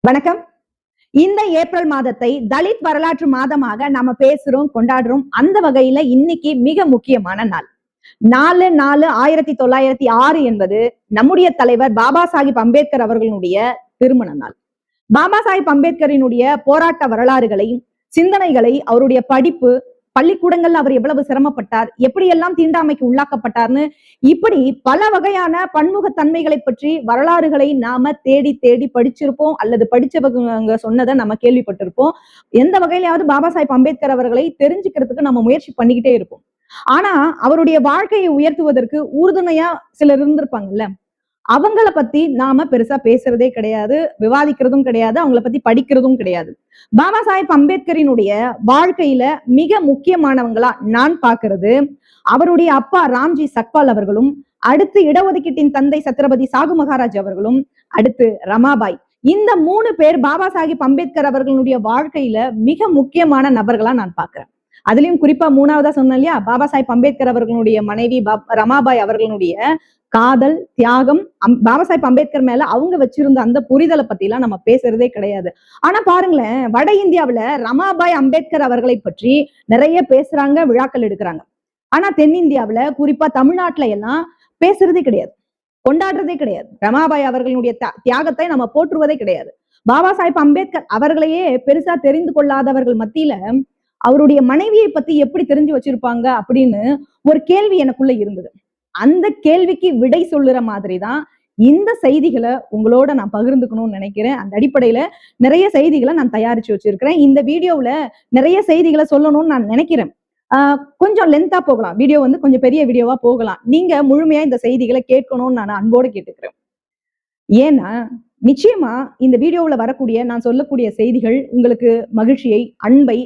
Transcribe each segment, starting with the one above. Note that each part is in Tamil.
வணக்கம். இந்த ஏப்ரல் மாதத்தை தலித் வரலாற்று மாதமாக நாம பேசுறோம், கொண்டாடுறோம். அந்த வகையில இன்னைக்கு மிக முக்கியமான நாள். 4/4/1906 என்பது நம்முடைய தலைவர் பாபா சாஹிப் அம்பேத்கர் அவர்களுடைய திருமண நாள். பாபா சாஹிப் அம்பேத்கரினுடைய போராட்ட வரலாறுகளை, சிந்தனைகளை, அவருடைய படிப்பு, பள்ளிக்கூடங்கள்ல அவர் எவ்வளவு சிரமப்பட்டார், எப்படியெல்லாம் தீண்டாமைக்கு உள்ளாக்கப்பட்டார்னு இப்படி பல வகையான பன்முக தன்மைகளை பற்றி வரலாறுகளை நாம தேடி தேடி படிச்சிருப்போம், அல்லது படிச்சவங்க சொன்னதை நம்ம கேள்விப்பட்டிருப்போம். எந்த வகையிலாவது பாபா சாஹிப் அம்பேத்கர் அவர்களை தெரிஞ்சுக்கிறதுக்கு நம்ம முயற்சி பண்ணிக்கிட்டே இருப்போம். ஆனா அவருடைய வாழ்க்கையை உயர்த்துவதற்கு உறுதுணையா சிலர் இருந்திருப்பாங்கல்ல, அவங்கள பத்தி நாம பெருசா பேசுறதே கிடையாது, விவாதிக்கிறதும் கிடையாது, அவங்கள பத்தி படிக்கிறதும் கிடையாது. பாபா சாஹிப் அம்பேத்கரினுடைய வாழ்க்கையில மிக முக்கியமானவங்களா நான் பாக்குறது அவருடைய அப்பா ராம்ஜி சக்பால் அவர்களும், அடுத்து இடஒதுக்கீட்டின் தந்தை சத்ரபதி சாகு மகாராஜ் அவர்களும், அடுத்து ரமாபாய். இந்த 3 பேர் பாபா சாஹிப் அம்பேத்கர் அவர்களுடைய வாழ்க்கையில மிக முக்கியமான நபர்களா நான் பாக்குறேன். அதுலயும் குறிப்பா 3வதா சொன்னேன் இல்லையா, பாபா சாஹிப் அம்பேத்கர் அவர்களுடைய மனைவி ரமாபாய் அவர்களுடைய காதல், தியாகம், பாபா சாஹிப் அம்பேத்கர் மேல அவங்க வச்சிருந்த அந்த புரிதலை பத்தி எல்லாம் நம்ம பேசுறதே கிடையாது. ஆனா பாருங்களேன், வட இந்தியாவுல ரமாபாய் அம்பேத்கர் அவர்களை பற்றி நிறைய பேசுறாங்க, விழாக்கள் எடுக்கிறாங்க. ஆனா தென்னிந்தியாவுல குறிப்பா தமிழ்நாட்டுல எல்லாம் பேசுறதே கிடையாது, கொண்டாடுறதே கிடையாது. ரமாபாய் அவர்களுடைய தியாகத்தை நம்ம போற்றுவதே கிடையாது. பாபா சாஹிப் அம்பேத்கர் அவர்களையே பெருசா தெரிந்து கொள்ளாதவர்கள் மத்தியில அவருடைய மனைவியை பத்தி எப்படி தெரிஞ்சு வச்சிருப்பாங்க அப்படின்னு ஒரு கேள்வி எனக்குள்ள இருந்தது. அந்த கேள்விக்கு விடை சொல்லுற மாதிரிதான் இந்த செய்திகளை உங்களோட நான் பகிர்ந்துக்கணும்னு நினைக்கிறேன். அந்த அடிப்படையில நிறைய செய்திகளை நான் தயாரிச்சு வச்சிருக்கிறேன். இந்த வீடியோவுல நிறைய செய்திகளை சொல்லணும்னு நான் நினைக்கிறேன். கொஞ்சம் லென்த்தா போகலாம், வீடியோ வந்து கொஞ்சம் பெரிய வீடியோவா போகலாம். நீங்க முழுமையா இந்த செய்திகளை கேட்கணும்னு நான் அன்போடு கேட்டுக்கிறேன். ஏன்னா நிச்சயமா இந்த வீடியோவுல வரக்கூடிய நான் சொல்லக்கூடிய செய்திகள் உங்களுக்கு மகிழ்ச்சியை, அன்பை,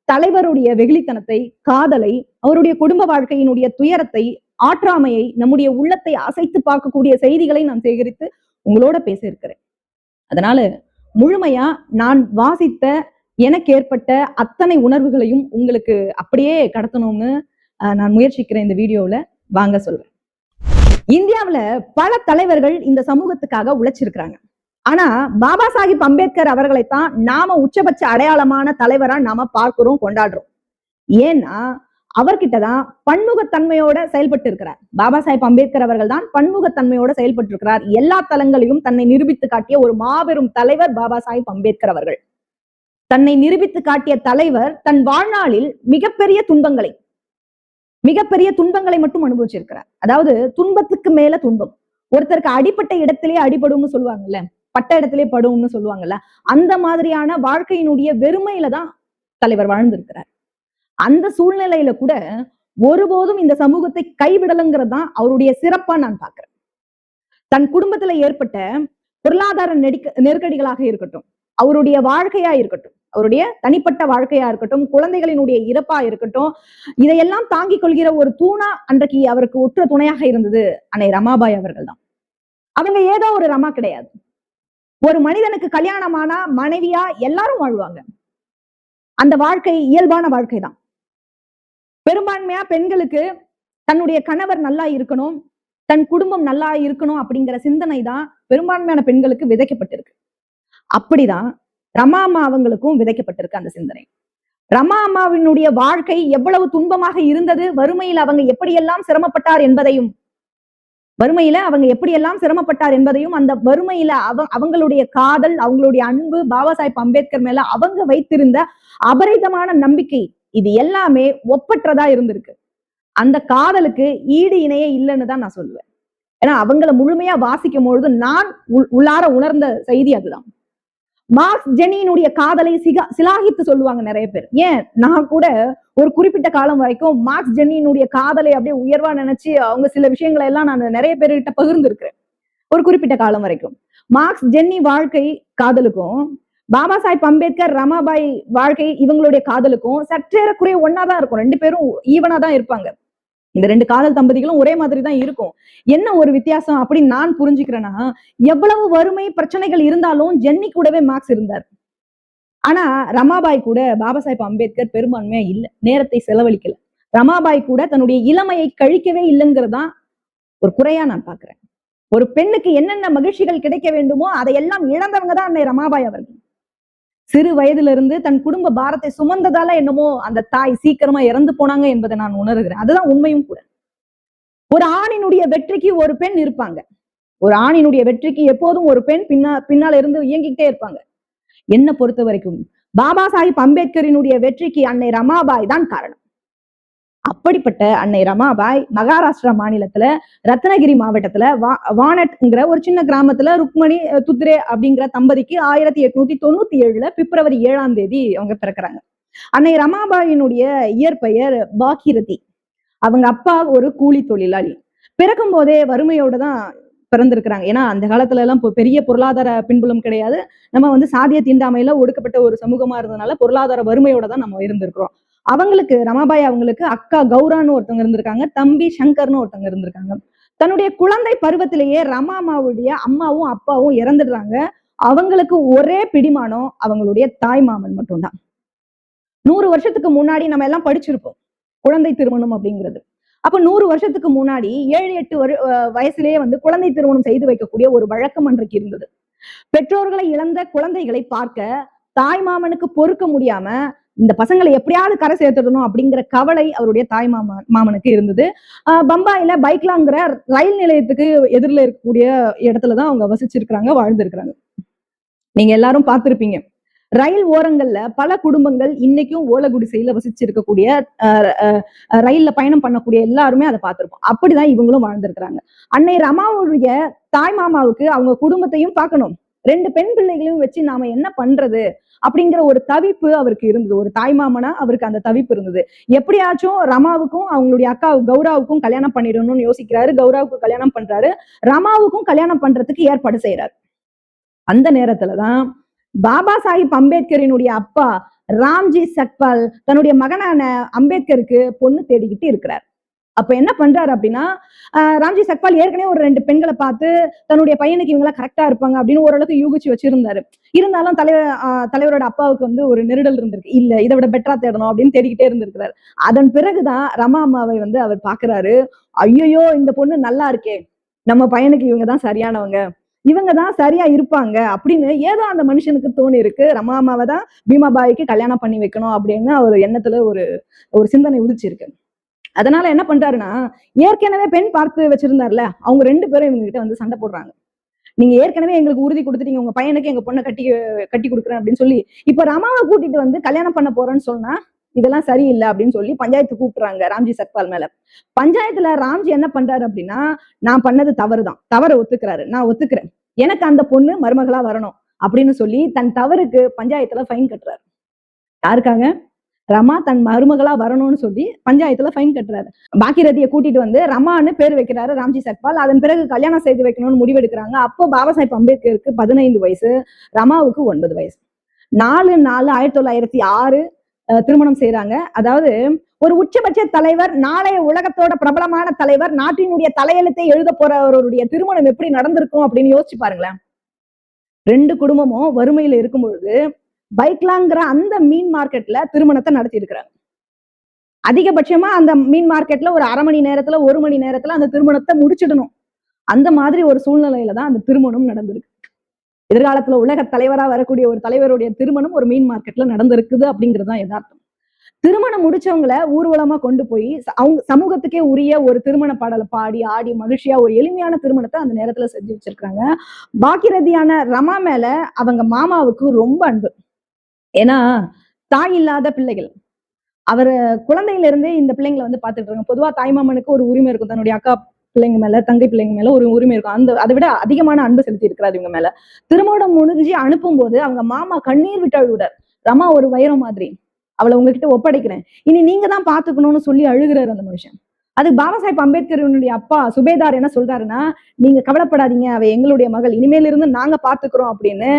தலைவருடைய வெகுளித்தனத்தை, காதலை, அவருடைய குடும்ப வாழ்க்கையினுடைய துயரத்தை, ஆற்றாமையை, நம்முடைய உள்ளத்தை அசைத்து பார்க்கக்கூடிய செய்திகளை நான் சேகரித்து உங்களோட பேச இருக்கிறேன். அதனால முழுமையா நான் வாசித்த எனக்கு ஏற்பட்ட அத்தனை உணர்வுகளையும் உங்களுக்கு அப்படியே கடத்தணும்னு நான் முயற்சிக்கிறேன். இந்த வீடியோல வாங்க சொல்றேன். இந்தியாவுல பல தலைவர்கள் இந்த சமூகத்துக்காக உழைச்சிருக்கிறாங்க. ஆனா பாபா சாஹிப் அம்பேத்கர் அவர்களைத்தான் நாம உச்சபட்ச அடையாளமான தலைவரா நாம பார்க்கிறோம், கொண்டாடுறோம். ஏன்னா அவர்கிட்டதான் பன்முகத்தன்மையோட செயல்பட்டு இருக்கிறார். பாபா சாஹிப் அம்பேத்கர் அவர்கள் தான் பன்முகத்தன்மையோட செயல்பட்டு இருக்கிறார். எல்லா தளங்களையும் தன்னை நிரூபித்து காட்டிய ஒரு மாபெரும் தலைவர் பாபா சாஹிப் அம்பேத்கர் அவர்கள். தன்னை நிரூபித்து காட்டிய தலைவர் தன் வாழ்நாளில் மிகப்பெரிய துன்பங்களை மட்டும் அனுபவிச்சிருக்கிறார். அதாவது துன்பத்துக்கு மேல துன்பம். ஒருத்தருக்கு அடிப்பட்ட இடத்திலேயே அடிபடும்னு சொல்லுவாங்கல்ல, பட்ட இடத்திலே படும்னு சொல்லுவாங்கல்ல, அந்த மாதிரியான வாழ்க்கையினுடைய வெறுமையில தான் தலைவர் வாழ்ந்திருக்கிறார். அந்த சூழ்நிலையில கூட ஒருபோதும் இந்த சமூகத்தை கைவிடலைங்கிறது தான் அவருடைய சிறப்பா நான் பாக்குறேன். தன் குடும்பத்துல ஏற்பட்ட பொருளாதார நெருக்கடிகளாக இருக்கட்டும், அவருடைய வாழ்க்கையா இருக்கட்டும், அவருடைய தனிப்பட்ட வாழ்க்கையா இருக்கட்டும், குழந்தைகளினுடைய இறப்பா இருக்கட்டும், இதையெல்லாம் தாங்கிக் கொள்கிற ஒரு தூணா அன்றைக்கு அவருக்கு உற்ற துணையாக இருந்தது அன்னை ரமாபாய் அவர்கள் தான். அவங்க ஏதோ ஒரு ரமா கிடையாது. ஒரு மனிதனுக்கு கல்யாணமானா மனைவியா எல்லாரும் வாழ்வாங்க. அந்த வாழ்க்கை இயல்பான வாழ்க்கை தான். பெரும்பான்மையா பெண்களுக்கு தன்னுடைய கணவர் நல்லா இருக்கணும், தன் குடும்பம் நல்லா இருக்கணும் அப்படிங்கிற சிந்தனை தான் பெரும்பான்மையான பெண்களுக்கு விதைக்கப்பட்டிருக்கு. அப்படிதான் ரமா அம்மா அவங்களுக்கும் விதைக்கப்பட்டிருக்கு அந்த சிந்தனை. ரமா அம்மாவினுடைய வாழ்க்கை எவ்வளவு துன்பமாக இருந்தது, வறுமையில் அவங்க எப்படியெல்லாம் சிரமப்பட்டார் என்பதையும் அந்த வறுமையில அவங்களுடைய காதல், அவங்களுடைய அன்பு, பாபா சாஹிப் அம்பேத்கர் மேல அவங்க வைத்திருந்த அபரிதமான நம்பிக்கை, இது எல்லாமே ஒப்பற்றதா இருந்திருக்கு. அந்த காதலுக்கு ஈடு இணையே இல்லைன்னு தான் நான் சொல்லுவேன். ஏன்னா அவங்களை முழுமையா வாசிக்கும் பொழுது நான் உள்ளார உணர்ந்த செய்தி அதுதான். மார்க்ஸ் ஜென்னியினுடைய காதலை சிலாகித்து சொல்லுவாங்க நிறைய பேர். ஏன், நான் கூட ஒரு குறிப்பிட்ட காலம் வரைக்கும் மார்க்ஸ் ஜென்னியினுடைய காதலை அப்படியே உயர்வா நினைச்சு அவங்க சில விஷயங்களை எல்லாம் நான் நிறைய பேர்கிட்ட பகிர்ந்திருக்கிறேன். ஒரு குறிப்பிட்ட காலம் வரைக்கும் மார்க்ஸ் ஜென்னி வாழ்க்கை காதலுக்கும் பாபா சாஹிப் அம்பேத்கர் ரமாபாய் வாழ்க்கை இவங்களுடைய காதலுக்கும் சற்றேறக்குறைய ஒன்னாதான் இருக்கும். 2 பேரும் ஈவனா தான் இருப்பாங்க. இந்த 2 காதல் தம்பதிகளும் ஒரே மாதிரி தான் இருக்கும். என்ன ஒரு வித்தியாசம் அப்படின்னு நான் புரிஞ்சுக்கிறேன்னா, எவ்வளவு வறுமை பிரச்சனைகள் இருந்தாலும் ஜென்னி கூடவே மார்க்ஸ் இருந்தார். ஆனா ரமாபாய் கூட பாபா சாஹிப் அம்பேத்கர் பெரும்பான்மையா இல்ல, நேரத்தை செலவழிக்கல. ரமாபாய் கூட தன்னுடைய இளமையை கழிக்கவே இல்லைங்கிறதான் ஒரு குறையா நான் பாக்குறேன். ஒரு பெண்ணுக்கு என்னென்ன மகிழ்ச்சிகள் கிடைக்க வேண்டுமோ அதையெல்லாம் இழந்தவங்க தான் அன்னை ரமாபாய் அவர்கள். சிறு வயதிலிருந்து தன் குடும்ப பாரத்தை சுமந்ததால என்னமோ அந்த தாய் சீக்கிரமா இறந்து போனாங்க என்பதை நான் உணர்கிறேன். அதுதான் உண்மையும் கூட. ஒரு ஆணினுடைய வெற்றிக்கு ஒரு பெண் இருப்பாங்க. ஒரு ஆணினுடைய வெற்றிக்கு எப்போதும் ஒரு பெண் பின்னால இருந்து இயங்கிக்கிட்டே இருப்பாங்க. என்ன பொறுத்த வரைக்கும் பாபா சாஹிப் அம்பேத்கரினுடைய வெற்றிக்கு அன்னை ரமாபாய் தான் காரணம். அப்படிப்பட்ட அன்னை ரமாபாய் மகாராஷ்டிரா மாநிலத்துல ரத்னகிரி மாவட்டத்துல வானட்ங்கிற ஒரு சின்ன கிராமத்துல ருக்மணி துத்ரே அப்படிங்கிற தம்பதிக்கு 1897 பிப்ரவரி 7ஆம் தேதி அவங்க பிறக்கிறாங்க. அன்னை ரமாபாயினுடைய இயற்பெயர் பாக்கிரதி. அவங்க அப்பா ஒரு கூலி தொழிலாளி. பிறக்கும் போதே வறுமையோட தான் பிறந்திருக்கிறாங்க. ஏன்னா அந்த காலத்துல எல்லாம் பெரிய பொருளாதார பின்புலம் கிடையாது. நம்ம சாதிய தீண்டாமையில ஒடுக்கப்பட்ட ஒரு சமூகமா இருந்ததுனால பொருளாதார வறுமையோட தான் நம்ம இருந்திருக்கிறோம். அவங்களுக்கு ரமாபாய் அவங்களுக்கு அக்கா கௌரான்னு ஒருத்தவங்க இருந்திருக்காங்க, தம்பி சங்கர்னு ஒருத்தவங்க இருந்திருக்காங்க. தன்னுடைய குழந்தை பருவத்திலேயே ரமாமாவுடைய அம்மாவும் அப்பாவும் இறந்துடுறாங்க. அவங்களுக்கு ஒரே பிடிமானம் அவங்களுடைய தாய் மாமன் மட்டும்தான். 100 வருஷத்துக்கு முன்னாடி நம்ம எல்லாம் படிச்சிருப்போம் குழந்தை திருமணம் அப்படிங்கிறது. அப்ப 100 வருஷத்துக்கு முன்னாடி 7-8 வயசுலேயே குழந்தை திருமணம் செய்து வைக்கக்கூடிய ஒரு வழக்கம் அன்றைக்கு இருந்தது. பெற்றோர்களை இழந்த குழந்தைகளை பார்க்க தாய் மாமனுக்கு பொறுக்க முடியாம இந்த பசங்களை எப்படியாவது கரை சேர்த்துடணும் அப்படிங்கிற கவலை அவருடைய தாய் மாமனுக்கு இருந்தது. பம்பாயில பைக்லாங்கிற ரயில் நிலையத்துக்கு எதிரில இருக்கக்கூடிய இடத்துலதான் அவங்க வசிச்சிருக்கிறாங்க, வாழ்ந்திருக்கிறாங்க. நீங்க எல்லாரும் பார்த்திருப்பீங்க. ரயில் ஓரங்கள்ல பல குடும்பங்கள் இன்னைக்கும் ஓலை குடிசையில வசிச்சிருக்கக்கூடிய ரயில்ல பயணம் பண்ணக்கூடிய எல்லாருமே அதை பார்த்திருப்போம். அப்படிதான் இவங்களும் வாழ்ந்திருக்கிறாங்க. அன்னை ரமாவுடைய தாய் மாமாவுக்கு அவங்க குடும்பத்தையும் பார்க்கணும், 2 பெண் பிள்ளைகளையும் வச்சு நாம என்ன பண்றது அப்படிங்கிற ஒரு தவிப்பு அவருக்கு இருந்தது. ஒரு தாய் மாமனா அவருக்கு அந்த தவிப்பு இருந்தது. எப்படியாச்சும் ரமாவுக்கும் அவங்களுடைய அக்கா கௌராவுக்கும் கல்யாணம் பண்ணிடணும்னு யோசிக்கிறாரு. கௌராவுக்கு கல்யாணம் பண்றாரு. ரமாவுக்கும் கல்யாணம் பண்றதுக்கு ஏற்பாடு செய்யறாரு. அந்த நேரத்துலதான் பாபா சாஹிப் அம்பேத்கரினுடைய அப்பா ராம்ஜி சக்பால் தன்னுடைய மகனான அம்பேத்கருக்கு பொண்ணு தேடிக்கிட்டு இருக்கிறார். அப்ப என்ன பண்றாரு அப்படின்னா, ராம்ஜி சக்பால் ஏற்கனவே ஒரு 2 பெண்களை பார்த்து தன்னுடைய பையனுக்கு இவங்களா கரெக்டா இருப்பாங்க அப்படின்னு ஓரளவுக்கு யூகிச்சு வச்சிருந்தாரு. இருந்தாலும் தலைவரோட அப்பாவுக்கு ஒரு நெருடல் இருந்திருக்கு. இல்ல இதை விட பெட்டரா தேடணும் அப்படின்னு தேடிக்கிட்டே இருந்திருக்கிறாரு. அதன் பிறகுதான் ரமா அம்மாவை அவர் பாக்குறாரு. ஐயோ இந்த பொண்ணு நல்லா இருக்கே, நம்ம பையனுக்கு இவங்கதான் சரியானவங்க, இவங்கதான் சரியா இருப்பாங்க அப்படின்னு ஏதோ அந்த மனுஷனுக்கு தோணி இருக்கு. ரமா அம்மாவை தான் பீமாபாய்க்கு கல்யாணம் பண்ணி வைக்கணும் அப்படின்னு அவர் எண்ணத்துல ஒரு சிந்தனை உதிச்சிருக்கு. அதனால என்ன பண்றாருன்னா, ஏற்கனவே பெண் பார்த்து வச்சிருந்தாருல, அவங்க 2 பேரும் இவங்க கிட்ட சண்டை போடுறாங்க. நீங்க ஏற்கனவே எங்களுக்கு உறுதி கொடுத்துட்டீங்க, உங்க பையனுக்கு எங்க பொண்ணை கட்டி கொடுக்குறேன் அப்படின்னு சொல்லி, இப்ப ரமாவை கூட்டிட்டு கல்யாணம் பண்ண போறேன்னு சொன்னா இதெல்லாம் சரியில்லை அப்படின்னு சொல்லி பஞ்சாயத்து கூப்பிடுறாங்க ராம்ஜி சக்பால் மேல. பஞ்சாயத்துல ராம்ஜி என்ன பண்றாரு அப்படின்னா, நான் பண்ணது தவறுதான், தவறை ஒத்துக்கிறாரு, நான் ஒத்துக்கிறேன், எனக்கு அந்த பொண்ணு மருமகளா வரணும் அப்படின்னு சொல்லி தன் தவறுக்கு பஞ்சாயத்துல ஃபைன் கட்டுறாரு. யாருக்காக? ரமா தன் மருமகளா வரணும்னு சொல்லி பஞ்சாயத்துல ஃபைன் கட்டுறாரு. பாக்கிரதியை கூட்டிட்டு ரமான்னு பேர் வைக்கிறாரு ராம்ஜி சக்பால். அதன் பிறகு கல்யாணம் செய்து வைக்கணும்னு முடிவெடுக்கிறாங்க. அப்போ பாபா சாஹிப் அம்பேத்கருக்கு 15 வயசு, ரமாவுக்கு 9 வயசு. 4/4/1906 திருமணம் செய்யறாங்க. அதாவது ஒரு உச்சபட்ச தலைவர், நாளைய உலகத்தோட பிரபலமான தலைவர், நாட்டினுடைய தலையெழுத்தை எழுத போறவருடைய திருமணம் எப்படி நடந்திருக்கும் அப்படின்னு யோசிச்சு பாருங்களேன். 2 குடும்பமும் வறுமையில இருக்கும் பொழுது பைக்லாங்கிற அந்த மீன் மார்க்கெட்ல திருமணத்தை நடத்தி இருக்கிறாங்க. அதிகபட்சமா அந்த மீன் மார்க்கெட்ல ஒரு 1/2 மணி நேரத்துல 1 மணி நேரத்துல அந்த திருமணத்தை முடிச்சிடணும். அந்த மாதிரி ஒரு சூழ்நிலையில தான் அந்த திருமணம் நடந்திருக்கு. எதிர்காலத்துல உலக தலைவரா வரக்கூடிய ஒரு தலைவருடைய திருமணம் ஒரு மீன் மார்க்கெட்ல நடந்திருக்குது அப்படிங்கிறதுதான் யதார்த்தம். திருமணம் முடிச்சவங்களை ஊர்வலமா கொண்டு போய் அவங்க சமூகத்துக்கே உரிய ஒரு திருமண பாடலை பாடி ஆடி மகிழ்ச்சியா ஒரு எளிமையான திருமணத்தை அந்த நேரத்துல செஞ்சு வச்சிருக்காங்க. பாக்கியரதியான ரமா மேல அவங்க மாமாவுக்கு ரொம்ப அன்பு. ஏன்னா தாய் இல்லாத பிள்ளைகள், அவர் குழந்தையில இருந்தே இந்த பிள்ளைங்களை பாத்துட்டு இருக்காங்க. பொதுவா தாய்மாமனுக்கு ஒரு உரிமை இருக்கும், தன்னுடைய அக்கா பிள்ளைங்க மேல தங்கை பிள்ளைங்க மேல ஒரு உரிமை இருக்கும். அதை விட அதிகமான அன்பு செலுத்தி இருக்கிறாரு இவங்க மேல. திருமணம் முடிஞ்சு அனுப்பும் போது அவங்க மாமா கண்ணீர் விட்டு அழுகுறார். ரமா ஒரு வைரம் மாதிரி, அவளை உங்ககிட்ட ஒப்படைக்கிறேன், இனி நீங்க தான் பாத்துக்கணும்னு சொல்லி அழுகிறாரு அந்த மனுஷன். அது பாபா சாஹிப் அம்பேத்கருடைய அப்பா சுபேதார் என்ன சொல்றாருன்னா, நீங்க கவலைப்படாதீங்க, அவ எங்களுடைய மகள், இனிமேல இருந்து நாங்க பாத்துக்கிறோம் அப்படின்னு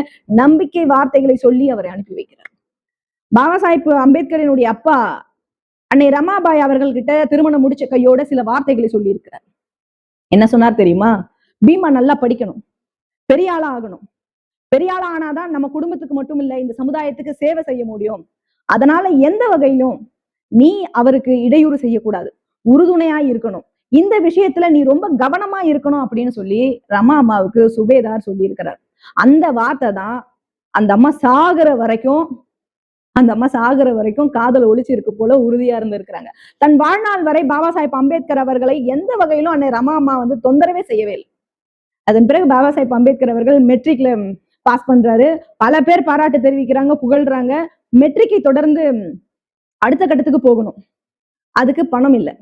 நம்பிக்கை வார்த்தைகளை சொல்லி அவரை அனுப்பி வைக்கிறார். பாபா சாஹிப் அம்பேத்கரினுடைய அப்பா அன்னை ரமாபாய் அவர்கள் கிட்ட திருமணம் முடிச்ச கையோட சில வார்த்தைகளை சொல்லி இருக்கிறார். என்ன சொன்னார் தெரியுமா? பீமா நல்லா படிக்கணும், பெரிய ஆளா ஆகணும், பெரிய ஆளா ஆனாதான் நம்ம குடும்பத்துக்கு மட்டும் இல்ல இந்த சமுதாயத்துக்கு சேவை செய்ய முடியும். அதனால எந்த வகையிலும் நீ அவருக்கு இடையூறு செய்யக்கூடாது, உறுதுணையா இருக்கணும். இந்த விஷயத்துல நீ ரொம்ப கவனமா இருக்கணும் அப்படின்னு சொல்லி ரமா அம்மாவுக்கு சுபேதார் சொல்லி இருக்கிறார். அந்த வார்த்தை தான் அந்த அம்மா சாகுற வரைக்கும் காதல் ஒழிச்சிருக்கு போல உறுதியா இருந்திருக்கிறாங்க. தன் வாழ்நாள் வரை பாபா சாஹேப் அம்பேத்கர் அவர்களை எந்த வகையிலும் அன்னை ரமா அம்மா வந்து தொந்தரவே செய்யவே இல்லை. அதன் பிறகு பாபா சாஹேப் அம்பேத்கர் அவர்கள் மெட்ரிக்ல பாஸ் பண்றாரு. பல பேர் பாராட்டு தெரிவிக்கிறாங்க, புகழ்றாங்க. மெட்ரிக்கை தொடர்ந்து அடுத்த கட்டத்துக்கு போகணும், அதுக்கு பணம் இல்லை.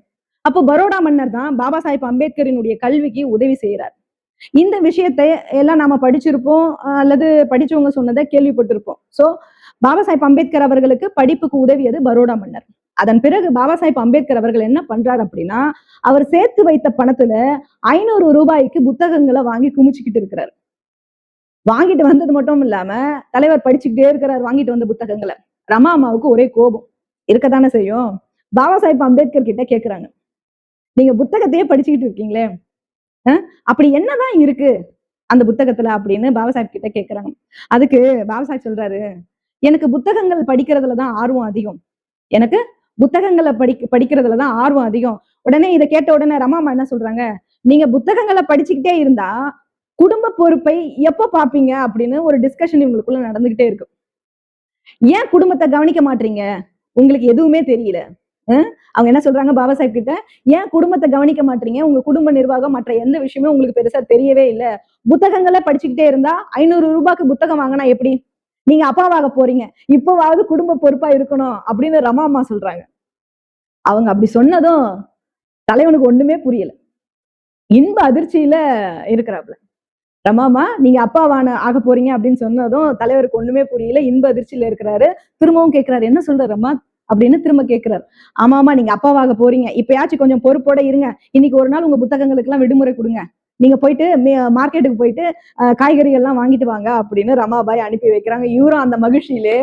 அப்போ பரோடா மன்னர் தான் பாபா சாஹேப் அம்பேத்கரினுடைய கல்விக்கு உதவி செய்யறார். இந்த விஷயத்தை எல்லாம் நாம படிச்சிருப்போம், அல்லது படிச்சவங்க சொன்னதை கேள்விப்பட்டிருப்போம். சோ பாபா சாஹேப் அம்பேத்கர் அவர்களுக்கு படிப்புக்கு உதவியது பரோடா மன்னர். அதன் பிறகு பாபா சாஹேப் அம்பேத்கர் அவர்கள் என்ன பண்றாரு அப்படின்னா, அவர் சேர்த்து வைத்த பணத்துல 500 ரூபாய்க்கு புத்தகங்களை வாங்கி குமிச்சுக்கிட்டு இருக்கிறார். வாங்கிட்டு வந்தது மட்டும் இல்லாம தலைவர் படிச்சுக்கிட்டே இருக்கிறார் வாங்கிட்டு வந்த புத்தகங்களை. ரமா அம்மாவுக்கு ஒரே கோபம் இருக்கத்தானே செய்யும். பாபா சாஹேப் அம்பேத்கர் கிட்ட கேக்குறாங்க, நீங்க புத்தகத்தையே படிச்சுக்கிட்டு இருக்கீங்களே, அப்படி என்னதான் இருக்கு அந்த புத்தகத்துல அப்படின்னு பாபா சாஹேப் கிட்ட கேக்குறாங்க. அதுக்கு பாபா சாஹேப் சொல்றாரு, எனக்கு புத்தகங்கள் படிக்கிறதுலதான் ஆர்வம் அதிகம். எனக்கு புத்தகங்களை படிக்கிறதுலதான் ஆர்வம் அதிகம். உடனே இதை கேட்ட உடனே ரமா அம்மா என்ன சொல்றாங்க, நீங்க புத்தகங்களை படிச்சுக்கிட்டே இருந்தா குடும்ப பொறுப்பை எப்ப பாப்பீங்க அப்படின்னு ஒரு டிஸ்கஷன் இவங்களுக்குள்ள நடந்துகிட்டே இருக்கு. ஏன் குடும்பத்தை கவனிக்க மாட்டீங்க, உங்களுக்கு எதுவுமே தெரியல. அவங்க என்ன சொல்றாங்க பாபா சாஹேப் கிட்ட, ஏன் குடும்பத்தை கவனிக்க மாட்டீங்க, உங்க குடும்ப நிர்வாகம் மற்ற எந்த விஷயமே உங்களுக்கு பெருசா தெரியவே இல்லை. புத்தகங்களை படிச்சுக்கிட்டே இருந்தா 500 ரூபாய்க்கு புத்தகம் வாங்கினா எப்படி, நீங்க அப்பாவாக போறீங்க, இப்பவாவது குடும்ப பொறுப்பா இருக்கணும் அப்படின்னு ரமா அம்மா சொல்றாங்க. அவங்க அப்படி சொன்னதும் தலைவனுக்கு ஒண்ணுமே புரியல, இன்ப அதிர்ச்சியில இருக்கிறாப்ல. ரமாமா நீங்க அப்பாவான ஆக போறீங்க அப்படின்னு சொன்னதும் தலைவருக்கு ஒண்ணுமே புரியல, இன்ப அதிர்ச்சியில இருக்கிறாரு. திரும்பவும் கேட்கிறாரு, என்ன சொல்ற ரமா அப்படின்னு திரும்ப கேட்கிறாரு. ஆமாமா நீங்க அப்பாவாக போறீங்க, இப்பயாச்சும் கொஞ்சம் பொறுப்போட இருங்க. இன்னைக்கு ஒரு நாள் உங்க புத்தகங்களுக்கு எல்லாம் விடுமுறை கொடுங்க, நீங்க போயிட்டு மார்க்கெட்டுக்கு போயிட்டு காய்கறிகள் எல்லாம் வாங்கிட்டு வாங்க அப்படின்னு ரமாபாய் அனுப்பி வைக்கிறாங்க. இவரும் அந்த மகிழ்ச்சியிலே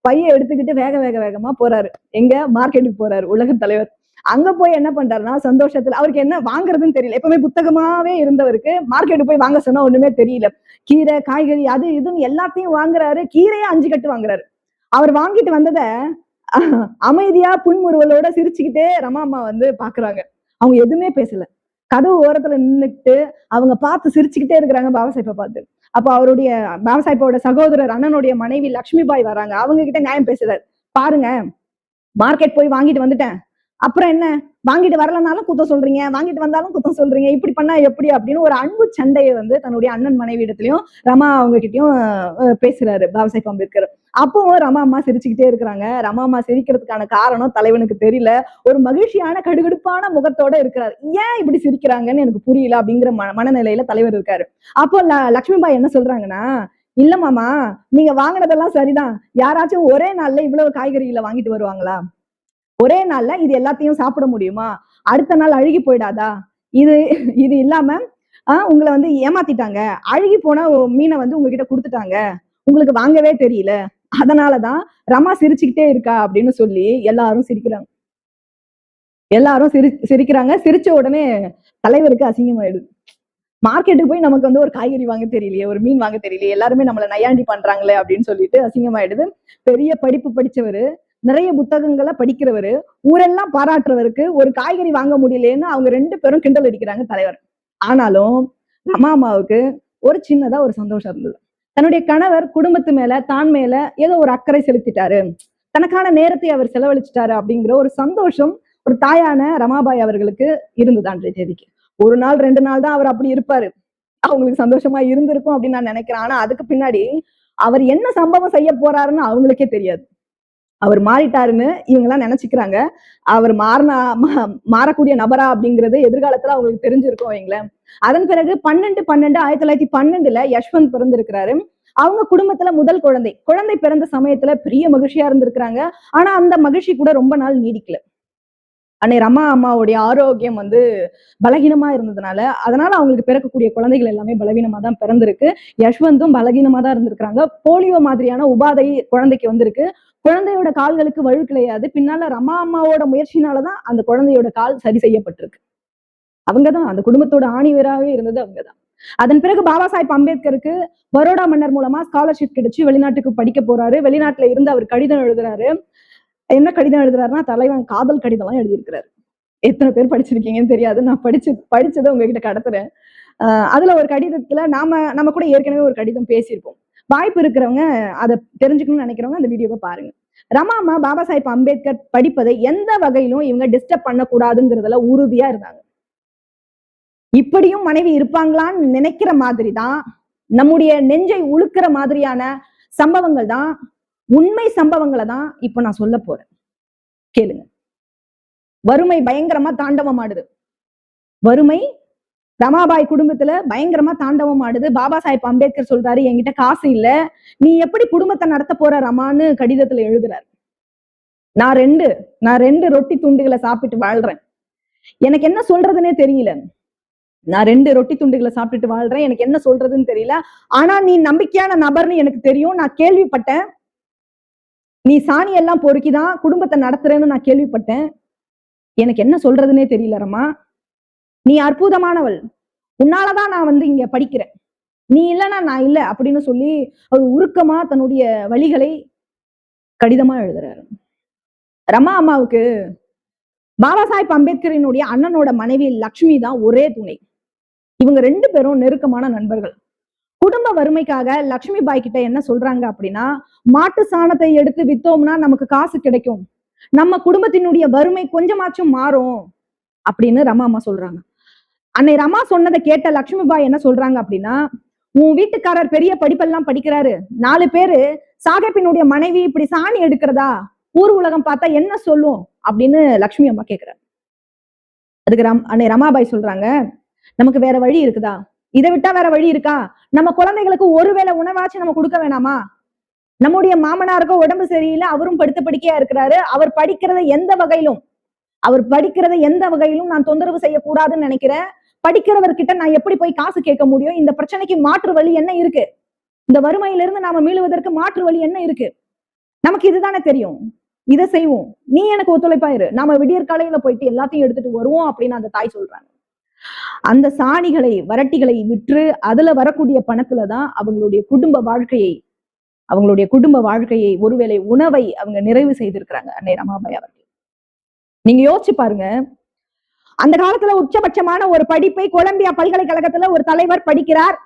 பைய எடுத்துக்கிட்டு வேகமா போறாரு. எங்க மார்க்கெட்டுக்கு போறாரு உலக தலைவர். அங்க போய் என்ன பண்றாருன்னா சந்தோஷத்துல, அவருக்கு என்ன வாங்குறதுன்னு தெரியல. எப்பவுமே புத்தகமாவே இருந்தவருக்கு மார்க்கெட்டு போய் வாங்க சொன்னா ஒண்ணுமே தெரியல. கீரை காய்கறி அது இதுன்னு எல்லாத்தையும் வாங்குறாரு. கீரையே 5 கட்டு வாங்குறாரு. அவர் வாங்கிட்டு வந்தத அமைதியா புன்முறுவலோட சிரிச்சுக்கிட்டே ரமா அம்மா வந்து பாக்குறாங்க. அவங்க எதுவுமே பேசல. கதவு ஓரத்துல நின்னுட்டு அவங்க பார்த்து சிரிச்சுக்கிட்டே இருக்கிறாங்க பாபா சாஹேப்பை பார்த்து. அப்ப அவருடைய பாபா சாஹேப்போட சகோதரர் அண்ணனுடைய மனைவி லட்சுமி பாய் வராங்க. அவங்க கிட்ட நியாயம் பேசுறாரு. பாருங்க, மார்க்கெட் போய் வாங்கிட்டு வந்துட்டேன், அப்புறம் என்ன வாங்கிட்டு வரலனாலும் குத்தம் சொல்றீங்க, வாங்கிட்டு வந்தாலும் குத்தம் சொல்றீங்க, இப்படி பண்ணா எப்படி அப்படின்னு ஒரு அன்பு சண்டையை வந்து தன்னுடைய அண்ணன் மனைவி இடத்துலயும் ரமா அவங்க கிட்டயும் பேசுறாரு பாபா சாஹேப் அம்பேத்கர். அப்பவும் ரமா அம்மா சிரிச்சுக்கிட்டே இருக்கிறாங்க. ரமா அம்மா சிரிக்கிறதுக்கான காரணம் தலைவனுக்கு தெரியல. ஒரு மகிழ்ச்சியான கடுகடுப்பான முகத்தோட இருக்கிறாரு. ஏன் இப்படி சிரிக்கிறாங்கன்னு எனக்கு புரியல அப்படிங்கிற மனநிலையில தலைவர் இருக்காரு. அப்போ லட்சுமி பாய் என்ன சொல்றாங்கன்னா, இல்ல மாமா நீங்க வாங்கினதெல்லாம் சரிதான், யாராச்சும் ஒரே நாள்ல இவ்வளவு காய்கறிகளை வாங்கிட்டு வருவாங்களா, ஒரே நாள்ல இது எல்லாத்தையும் சாப்பிட முடியுமா, அடுத்த நாள் அழுகி போயிடாதா, இது இது இல்லாம உங்களை வந்து ஏமாத்திட்டாங்க, அழுகி போன மீனை வந்து உங்ககிட்ட கொடுத்துட்டாங்க, உங்களுக்கு வாங்கவே தெரியல, அதனாலதான் ரமா சிரிச்சுக்கிட்டே இருக்கா அப்படின்னு சொல்லி எல்லாரும் சிரிக்கிறாங்க. சிரிக்கிறாங்க. சிரிச்ச உடனே தலைவருக்கு அசிங்கமாயிடுது. மார்க்கெட்டுக்கு போய் நமக்கு வந்து ஒரு காய்கறி வாங்க தெரியலையே, ஒரு மீன் வாங்க தெரியலையே, எல்லாருமே நம்மள நையாண்டி பண்றாங்களே அப்படின்னு சொல்லிட்டு அசிங்கமாயிடுது. பெரிய படிப்பு படிச்சவரு, நிறைய புத்தகங்களை படிக்கிறவரு, ஊரெல்லாம் பாராட்டுறவருக்கு ஒரு காய்கறி வாங்க முடியலன்னு அவங்க 2 பேரும் கிண்டல் அடிக்கிறாங்க தலைவர். ஆனாலும் ரமா அம்மாவுக்கு ஒரு சின்னதா ஒரு சந்தோஷம் இருந்தது. தன்னுடைய கணவர் குடும்பத்து மேல தான் மேல ஏதோ ஒரு அக்கறை செலுத்திட்டாரு, தனக்கான நேரத்தை அவர் செலவழிச்சிட்டாரு அப்படிங்கிற ஒரு சந்தோஷம் ஒரு தாயான ரமாபாய் அவர்களுக்கு இருந்தது அன்றைய தேதிக்கு. 1 நாள் 2 நாள் தான் அவர் அப்படி இருப்பாரு, அவங்களுக்கு சந்தோஷமா இருந்திருக்கும் அப்படின்னு நான் நினைக்கிறேன். ஆனா அதுக்கு பின்னாடி அவர் என்ன சம்பவம் செய்ய போறாருன்னு அவங்களுக்கே தெரியாது. அவர் மாறிட்டாருன்னு இவங்க எல்லாம் நினைச்சுக்கிறாங்க. அவர் மாறக்கூடிய நபரா அப்படிங்கிறது எதிர்காலத்துல அவங்களுக்கு தெரிஞ்சிருக்கும் வைங்களேன். அதன் பிறகு 1912 யஷ்வந்த் பிறந்திருக்கிறாரு. அவங்க குடும்பத்துல முதல் குழந்தை பிறந்த சமயத்துல பெரிய மகிழ்ச்சியா இருந்திருக்கிறாங்க. ஆனா அந்த மகிழ்ச்சி கூட ரொம்ப நாள் நீடிக்கல. அன்னை ரமா அம்மாவுடைய ஆரோக்கியம் வந்து பலகீனமா இருந்ததுனால, அதனால அவங்களுக்கு பிறக்கக்கூடிய குழந்தைகள் எல்லாமே பலவீனமா தான் பிறந்திருக்கு. யஷ்வந்தும் பலகீனமா தான் இருந்திருக்கிறாங்க. போலியோ மாதிரியான உபாதை குழந்தைக்கு வந்திருக்கு. குழந்தையோட கால்களுக்கு வலு கிடையாது. பின்னால ரமா அம்மாவோட முயற்சினாலதான் அந்த குழந்தையோட கால் சரி செய்யப்பட்டிருக்கு. அவங்கதான் அந்த குடும்பத்தோட ஆணிவேராவே இருந்தது அவங்கதான். அதன் பிறகு பாபா சாஹேப் அம்பேத்கருக்கு பரோடா மன்னர் மூலமா ஸ்காலர்ஷிப் கிடைச்சு வெளிநாட்டுக்கு படிக்க போறாரு. வெளிநாட்டுல இருந்து அவர் கடிதம் எழுதுறாரு. என்ன கடிதம் எழுதுறாருன்னா, தலைவன் காதல் கடிதம் எல்லாம் எழுதியிருக்கிறாரு. எத்தனை பேர் படிச்சிருக்கீங்கன்னு தெரியாது. நான் படிச்சதை உங்ககிட்ட கடத்துறேன். அதுல ஒரு கடிதத்துல நம்ம கூட ஏற்கனவே ஒரு கடிதம் பேசியிருப்போம். வாய்ப்பு இருக்கிறவங்க அதை தெரிஞ்சுக்கணும்னு நினைக்கிறவங்க அந்த வீடியோவை பாருங்க. ரமா அம்மா பாபா சாஹிப் அம்பேத்கர் படிப்பதை எந்த வகையிலும் இவங்க டிஸ்டர்ப் பண்ணக்கூடாதுங்கிறதுல உறுதியா இருந்தாங்க. இப்படியும் மனைவி இருப்பாங்களான்னு நினைக்கிற மாதிரி தான், நம்முடைய நெஞ்சை உழுக்கிற மாதிரியான சம்பவங்கள் தான், உண்மை சம்பவங்களை தான் இப்ப நான் சொல்ல போறேன். கேளுங்க. வறுமை பயங்கரமா தாண்டவம் ஆடுது. வறுமை ரமாபாய் குடும்பத்துல பயங்கரமா தாண்டவம் ஆடுது. பாபா சாஹிப் அம்பேத்கர் சொல்றாரு, என்கிட்ட காசு இல்ல, நீ எப்படி குடும்பத்தை நடத்த போற ரமான்னு கடிதத்துல எழுதுறாரு. நான் ரெண்டு ரொட்டி துண்டுகளை சாப்பிட்டு வாழ்றேன், எனக்கு என்ன சொல்றதுன்னே தெரியல. நான் 2 ரொட்டி துண்டுகளை சாப்பிட்டுட்டு வாழ்றேன், எனக்கு என்ன சொல்றதுன்னு தெரியல. ஆனா நீ நம்பிக்கையான நபர்னு எனக்கு தெரியும், நான் கேள்விப்பட்டேன். நீ சாணி எல்லாம் பொறுக்கிதான் குடும்பத்தை நடத்துறேன்னு நான் கேள்விப்பட்டேன். எனக்கு என்ன சொல்றதுன்னே தெரியல ரமா. நீ அற்புதமானவள், உன்னாலதான் நான் இங்க படிக்கிறேன், நீ இல்லைன்னா நான் இல்லை அப்படின்னு சொல்லி அவர் உருக்கமா தன்னுடைய வழிகளை கடிதமா எழுதுறாரு. ரமா அம்மாவுக்கு பாபா சாஹிப் அம்பேத்கரினுடைய அண்ணனோட மனைவி லக்ஷ்மி தான் ஒரே துணை. இவங்க 2 பேரும் நெருக்கமான நண்பர்கள். குடும்ப வறுமைக்காக லக்ஷ்மி பாய் கிட்ட என்ன சொல்றாங்க அப்படின்னா, மாட்டு சாணத்தை எடுத்து வித்தோம்னா நமக்கு காசு கிடைக்கும், நம்ம குடும்பத்தினுடைய வறுமை கொஞ்சமாச்சும் மாறும் அப்படின்னு ரமா அம்மா சொல்றாங்க. அன்னை ரமா சொன்னதை கேட்ட லக்ஷ்மி பாய் என்ன சொல்றாங்க அப்படின்னா, உன் வீட்டுக்காரர் பெரிய படிப்பெல்லாம் படிக்கிறாரு, 4 பேரு சாஹேப்பினுடைய மனைவி இப்படி சாணி எடுக்கிறதா ஊர் உலகம் பார்த்தா என்ன சொல்லும் அப்படின்னு லக்ஷ்மி அம்மா கேக்குறாரு. அதுக்கு அன்னை ரமாபாய் சொல்றாங்க, நமக்கு வேற வழி இருக்குதா? இதை விட்டா வேற வழி இருக்கா? நம்ம குழந்தைகளுக்கு ஒருவேளை உணவாச்சு நம்ம கொடுக்க வேணாமா? நம்முடைய மாமனாருக்கும் உடம்பு சரியில்லை, அவரும் படுத்த படுக்கையா இருக்கிறாரு. அவர் படிக்கிறத எந்த வகையிலும் நான் தொந்தரவு செய்யக்கூடாதுன்னு நினைக்கிறேன். படிக்கிறவர்கிட்ட நான் எப்படி போய் காசு கேட்க முடியும்? இந்த பிரச்சனைக்கு மாற்று வழி என்ன இருக்கு? இந்த வறுமையிலிருந்து நாம மீளுவதற்கு மாற்று வழி என்ன இருக்கு? நமக்கு இதுதானே தெரியும், இதை செய்வோம், நீ எனக்கு ஒத்துழைப்பாயிரு, நாம விடியற் காலையில போயிட்டு எல்லாத்தையும் எடுத்துட்டு வருவோம் அப்படின்னு அந்த தாய் சொல்றாங்க. அந்த சாணிகளை வரட்டிகளை விற்று அதுல வரக்கூடிய பணத்துலதான் அவங்களுடைய குடும்ப வாழ்க்கையை ஒருவேளை உணவை அவங்க நிறைவு செய்திருக்கிறாங்க அன்னை ரமாபாய் அவர்கள். நீங்க யோசிச்சு பாருங்க, அந்த காலத்துல உச்சபட்சமான ஒரு படிப்பை கொலம்பியா பல்கலைக்கழகத்துல ஒரு தலைவர் படிக்கிறார்.